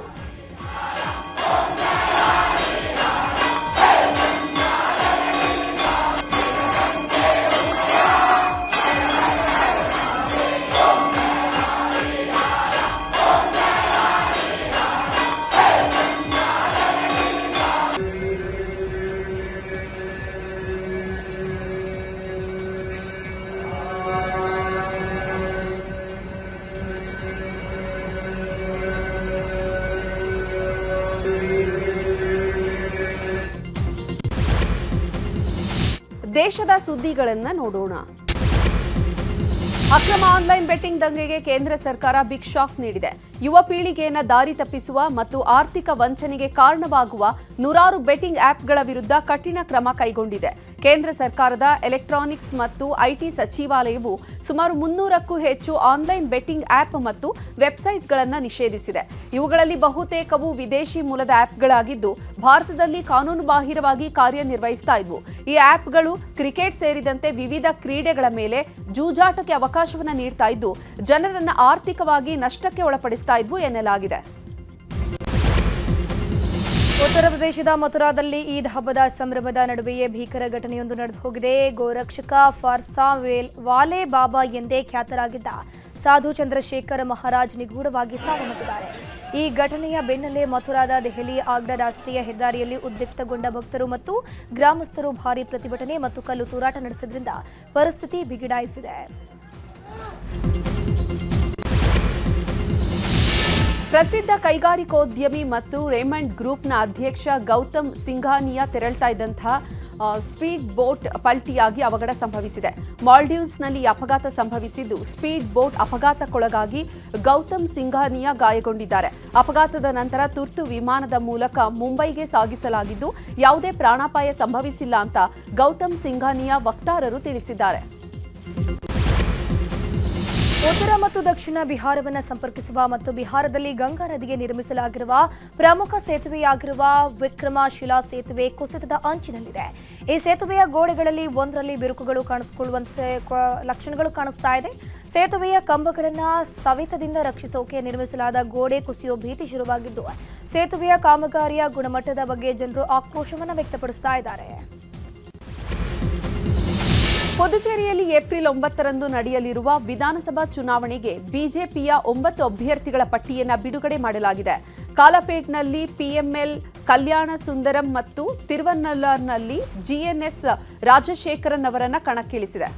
Speaker 2: ದೇಶದ ಸುದ್ದಿಗಳನ್ನು ನೋಡೋಣ. ಅಕ್ರಮ ಆನ್ಲೈನ್ ಬೆಟ್ಟಿಂಗ್ ದಂಗೆಗೆ ಕೇಂದ್ರ ಸರ್ಕಾರ ಬಿಗ್ ಶಾಕ್ ನೀಡಿದೆ. ಯುವ ಪೀಳಿಗೆಯನ್ನು ದಾರಿ ತಪ್ಪಿಸುವ ಮತ್ತು ಆರ್ಥಿಕ ವಂಚನೆಗೆ ಕಾರಣವಾಗುವ 100 ಬೆಟ್ಟಿಂಗ್ ಆಪ್ಗಳ ವಿರುದ್ಧ ಕಠಿಣ ಕ್ರಮ ಕೈಗೊಂಡಿದೆ. ಕೇಂದ್ರ ಸರ್ಕಾರದ ಎಲೆಕ್ಟ್ರಾನಿಕ್ಸ್ ಮತ್ತು ಐಟಿ ಸಚಿವಾಲಯವು ಸುಮಾರು 300ಕ್ಕೂ ಹೆಚ್ಚು ಆನ್ಲೈನ್ ಬೆಟ್ಟಿಂಗ್ ಆಪ್ ಮತ್ತು ವೆಬ್ಸೈಟ್ಗಳನ್ನು ನಿಷೇಧಿಸಿದೆ. ಇವುಗಳಲ್ಲಿ ಬಹುತೇಕವು ವಿದೇಶಿ ಮೂಲದ ಆಪ್ಗಳಾಗಿದ್ದು ಭಾರತದಲ್ಲಿ ಕಾನೂನುಬಾಹಿರವಾಗಿ ಕಾರ್ಯನಿರ್ವಹಿಸ್ತಾ ಇದ್ವು. ಈ ಆಪ್ಗಳು ಕ್ರಿಕೆಟ್ ಸೇರಿದಂತೆ ವಿವಿಧ ಕ್ರೀಡೆಗಳ ಮೇಲೆ ಜೂಜಾಟಕ್ಕೆ ಅವಕಾಶವನ್ನು ನೀಡ್ತಾ ಇದ್ದು ಜನರನ್ನು ಆರ್ಥಿಕವಾಗಿ ನಷ್ಟಕ್ಕೆ ಒಳಪಡಿಸ್ತಾ ಇದ್ವು ಎನ್ನಲಾಗಿದೆ.
Speaker 1: ಉತ್ತರ ಪ್ರದೇಶದ ಮಥುರಾದಲ್ಲಿ ಈದ್ ಹಬ್ಬದ ಸಂಭ್ರಮದ ನಡುವೆಯೇ ಭೀಕರ ಘಟನೆಯೊಂದು ನಡೆದು ಹೋಗಿದೆ. ಗೋರಕ್ಷಕ ಫಾರ್ಸಾ ವಾಲೆ ಬಾಬಾ ಎಂದೇ ಖ್ಯಾತರಾಗಿದ್ದ ಸಾಧು ಚಂದ್ರಶೇಖರ್ ಮಹಾರಾಜ್ ನಿಗೂಢವಾಗಿ ಸಾವನ್ನಪ್ಪಿದ್ದಾರೆ. ಈ ಘಟನೆಯ ಬೆನ್ನಲ್ಲೇ ಮಥುರಾದ ದೆಹಲಿ ಆಗ್ರಾ ರಾಷ್ಟ್ರೀಯ ಹೆದ್ದಾರಿಯಲ್ಲಿ ಉದ್ರಿಕ್ತಗೊಂಡ ಭಕ್ತರು ಮತ್ತು ಗ್ರಾಮಸ್ಥರು ಭಾರೀ ಪ್ರತಿಭಟನೆ ಮತ್ತು ಕಲ್ಲು ತೂರಾಟ ನಡೆಸಿದ್ರಿಂದ ಪರಿಸ್ಥಿತಿ ಬಿಗಡಾಯಿಸಿದೆ.
Speaker 2: ಪ್ರಸಿದ್ಧ ಕೈಗಾರಿಕೋದ್ಯಮಿ ಮತ್ತು ರೇಮಂಡ್ ಗ್ರೂಪ್ನ ಅಧ್ಯಕ್ಷ ಗೌತಮ್ ಸಿಂಘಾನಿಯಾ ತೆರಳ್ತಾ ಇದ್ದಂತಹ ಸ್ಪೀಡ್ ಬೋಟ್ ಪಲ್ಟಿಯಾಗಿ ಅವಘಡ ಸಂಭವಿಸಿದೆ. ಮಾಲ್ಡೀವ್ಸ್ನಲ್ಲಿ ಅಪಘಾತ ಸಂಭವಿಸಿದ್ದು ಸ್ಪೀಡ್ ಬೋಟ್ ಅಪಘಾತಕ್ಕೊಳಗಾಗಿ ಗೌತಮ್ ಸಿಂಘಾನಿಯಾ ಗಾಯಗೊಂಡಿದ್ದಾರೆ. ಅಪಘಾತದ ನಂತರ ತುರ್ತು ವಿಮಾನದ ಮೂಲಕ ಮುಂಬೈಗೆ ಸಾಗಿಸಲಾಗಿದ್ದು ಯಾವುದೇ ಪ್ರಾಣಾಪಾಯ ಸಂಭವಿಸಿಲ್ಲ ಅಂತ ಗೌತಮ್ ಸಿಂಘಾನಿಯಾ ವಕ್ತಾರರು ತಿಳಿಸಿದ್ದಾರೆ.
Speaker 1: ಉತ್ತರ ಮತ್ತು ದಕ್ಷಿಣ ಬಿಹಾರವನ್ನು ಸಂಪರ್ಕಿಸುವ ಮತ್ತು ಬಿಹಾರದಲ್ಲಿ ಗಂಗಾ ನದಿಗೆ ನಿರ್ಮಿಸಲಾಗಿರುವ ಪ್ರಮುಖ ಸೇತುವೆಯಾಗಿರುವ ವಿಕ್ರಮಶಿಲಾ ಸೇತುವೆ ಕುಸಿತದ ಅಂಚಿನಲ್ಲಿದೆ. ಈ ಸೇತುವೆಯ ಗೋಡೆಗಳಲ್ಲಿ ಒಂದರಲ್ಲಿ ಬಿರುಕುಗಳು ಕಾಣಿಸಿಕೊಳ್ಳುವಂತೆ ಲಕ್ಷಣಗಳು ಕಾಣಿಸ್ತಾ ಇದೆ. ಸೇತುವೆಯ ಕಂಬಗಳನ್ನು ಸವೆತದಿಂದ ರಕ್ಷಿಸೋಕೆ ನಿರ್ಮಿಸಲಾದ ಗೋಡೆ ಕುಸಿಯೋ ಭೀತಿ ಶುರುವಾಗಿದ್ದು ಸೇತುವೆಯ ಕಾಮಗಾರಿಯ ಗುಣಮಟ್ಟದ ಬಗ್ಗೆ ಜನರು ಆಕ್ರೋಶವನ್ನು ವ್ಯಕ್ತಪಡಿಸ್ತಾ ಇದ್ದಾರೆ.
Speaker 2: ಪುದುಚೇರಿಯಲ್ಲಿ ಏಪ್ರಿಲ್ 9ರಂದು ನಡೆಯಲಿರುವ ವಿಧಾನಸಭಾ ಚುನಾವಣೆಗೆ ಬಿಜೆಪಿಯ 9 ಅಭ್ಯರ್ಥಿಗಳ ಪಟ್ಟಿಯನ್ನು ಬಿಡುಗಡೆ ಮಾಡಲಾಗಿದೆ. ಕಾಲಪೇಟ್ನಲ್ಲಿ ಪಿಎಂಎಲ್ ಕಲ್ಯಾಣ ಸುಂದರಂ ಮತ್ತು ತಿರುವನ್ನಲ್ಲರ್ನಲ್ಲಿ ಜಿಎನ್ಎಸ್ ರಾಜಶೇಖರನ್ ಅವರನ್ನು ಕಣಕ್ಕಿಳಿಸಿದೆ.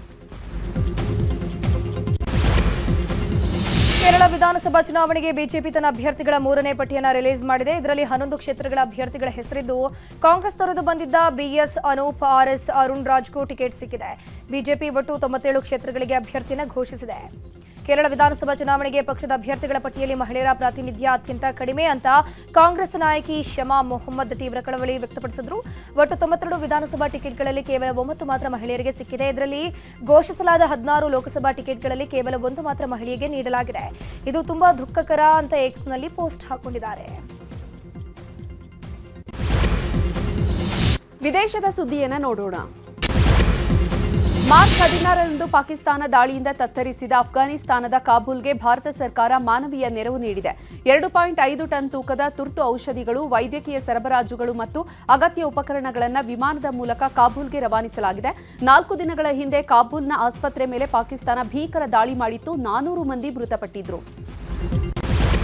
Speaker 1: ಕೇರಳ ವಿಧಾನಸಭಾ ಚುನಾವಣೆಗೆ ಬಿಜೆಪಿ ತನ್ನ ಅಭ್ಯರ್ಥಿಗಳ 3ನೇ ಪಟ್ಟಿಯನ್ನು ರಿಲೀಸ್ ಮಾಡಿದೆ. ಇದರಲ್ಲಿ 11 ಕ್ಷೇತ್ರಗಳ ಅಭ್ಯರ್ಥಿಗಳ ಹೆಸರಿದ್ದು ಕಾಂಗ್ರೆಸ್ ತೊರೆದು ಬಂದಿದ್ದ ಬಿಎಸ್ ಅನೂಪ್, ಆರ್ಎಸ್ ಅರುಣ್ ರಾಜ್ಗೂ ಟಿಕೆಟ್ ಸಿಕ್ಕಿದೆ. ಬಿಜೆಪಿ ಒಟ್ಟು 97 ಕ್ಷೇತ್ರಗಳಿಗೆ ಅಭ್ಯರ್ಥಿಯನ್ನು ಘೋಷಿಸಿದೆ. ಕೇರಳ ವಿಧಾನಸಭಾ ಚುನಾವಣೆಗೆ ಪಕ್ಷದ ಅಭ್ಯರ್ಥಿಗಳ ಪಟ್ಟಿಯಲ್ಲಿ ಮಹಿಳೆಯರ ಪ್ರಾತಿನಿಧ್ಯ ಅತ್ಯಂತ ಕಡಿಮೆ ಅಂತ ಕಾಂಗ್ರೆಸ್ ನಾಯಕಿ ಶಮಾ ಮೊಹಮ್ಮದ್ ತೀವ್ರ ಕಳವಳಿ ವ್ಯಕ್ತಪಡಿಸಿದರು. ಒಟ್ಟು 92 ವಿಧಾನಸಭಾ ಟಿಕೆಟ್ಗಳಲ್ಲಿ ಕೇವಲ 9 ಮಾತ್ರ ಮಹಿಳೆಯರಿಗೆ ಸಿಕ್ಕಿದೆ. ಇದರಲ್ಲಿ ಘೋಷಿಸಲಾದ 16 ಲೋಕಸಭಾ ಟಿಕೆಟ್ಗಳಲ್ಲಿ ಕೇವಲ 1 ಮಾತ್ರ ಮಹಿಳೆಯರಿಗೆ ನೀಡಲಾಗಿದೆ. ಇದು ತುಂಬಾ ದುಃಖಕರ ಅಂತ ಎಕ್ಸ್ನಲ್ಲಿ ಪೋಸ್ಟ್ ಹಾಕೊಂಡಿದ್ದಾರೆ.
Speaker 2: ವಿದೇಶದ ಸುದ್ದಿಯನ್ನ ನೋಡೋಣ. ಮಾರ್ಚ್ 16ರಂದು ಪಾಕಿಸ್ತಾನ ದಾಳಿಯಿಂದ ತತ್ತರಿಸಿದ ಅಫ್ಘಾನಿಸ್ತಾನದ ಕಾಬೂಲ್ಗೆ ಭಾರತ ಸರ್ಕಾರ ಮಾನವೀಯ ನೆರವು ನೀಡಿದೆ. 2.5 ಟನ್ ತೂಕದ ತುರ್ತು ಔಷಧಿಗಳು, ವೈದ್ಯಕೀಯ ಸರಬರಾಜುಗಳು ಮತ್ತು ಅಗತ್ಯ ಉಪಕರಣಗಳನ್ನು ವಿಮಾನದ ಮೂಲಕ ಕಾಬೂಲ್ಗೆ ರವಾನಿಸಲಾಗಿದೆ. 4 ದಿನಗಳ ಹಿಂದೆ ಕಾಬೂಲ್ನ ಆಸ್ಪತ್ರೆ ಮೇಲೆ ಪಾಕಿಸ್ತಾನ ಭೀಕರ ದಾಳಿ ಮಾಡಿತ್ತು. 400 ಮಂದಿ ಮೃತಪಟ್ಟಿದ್ರು.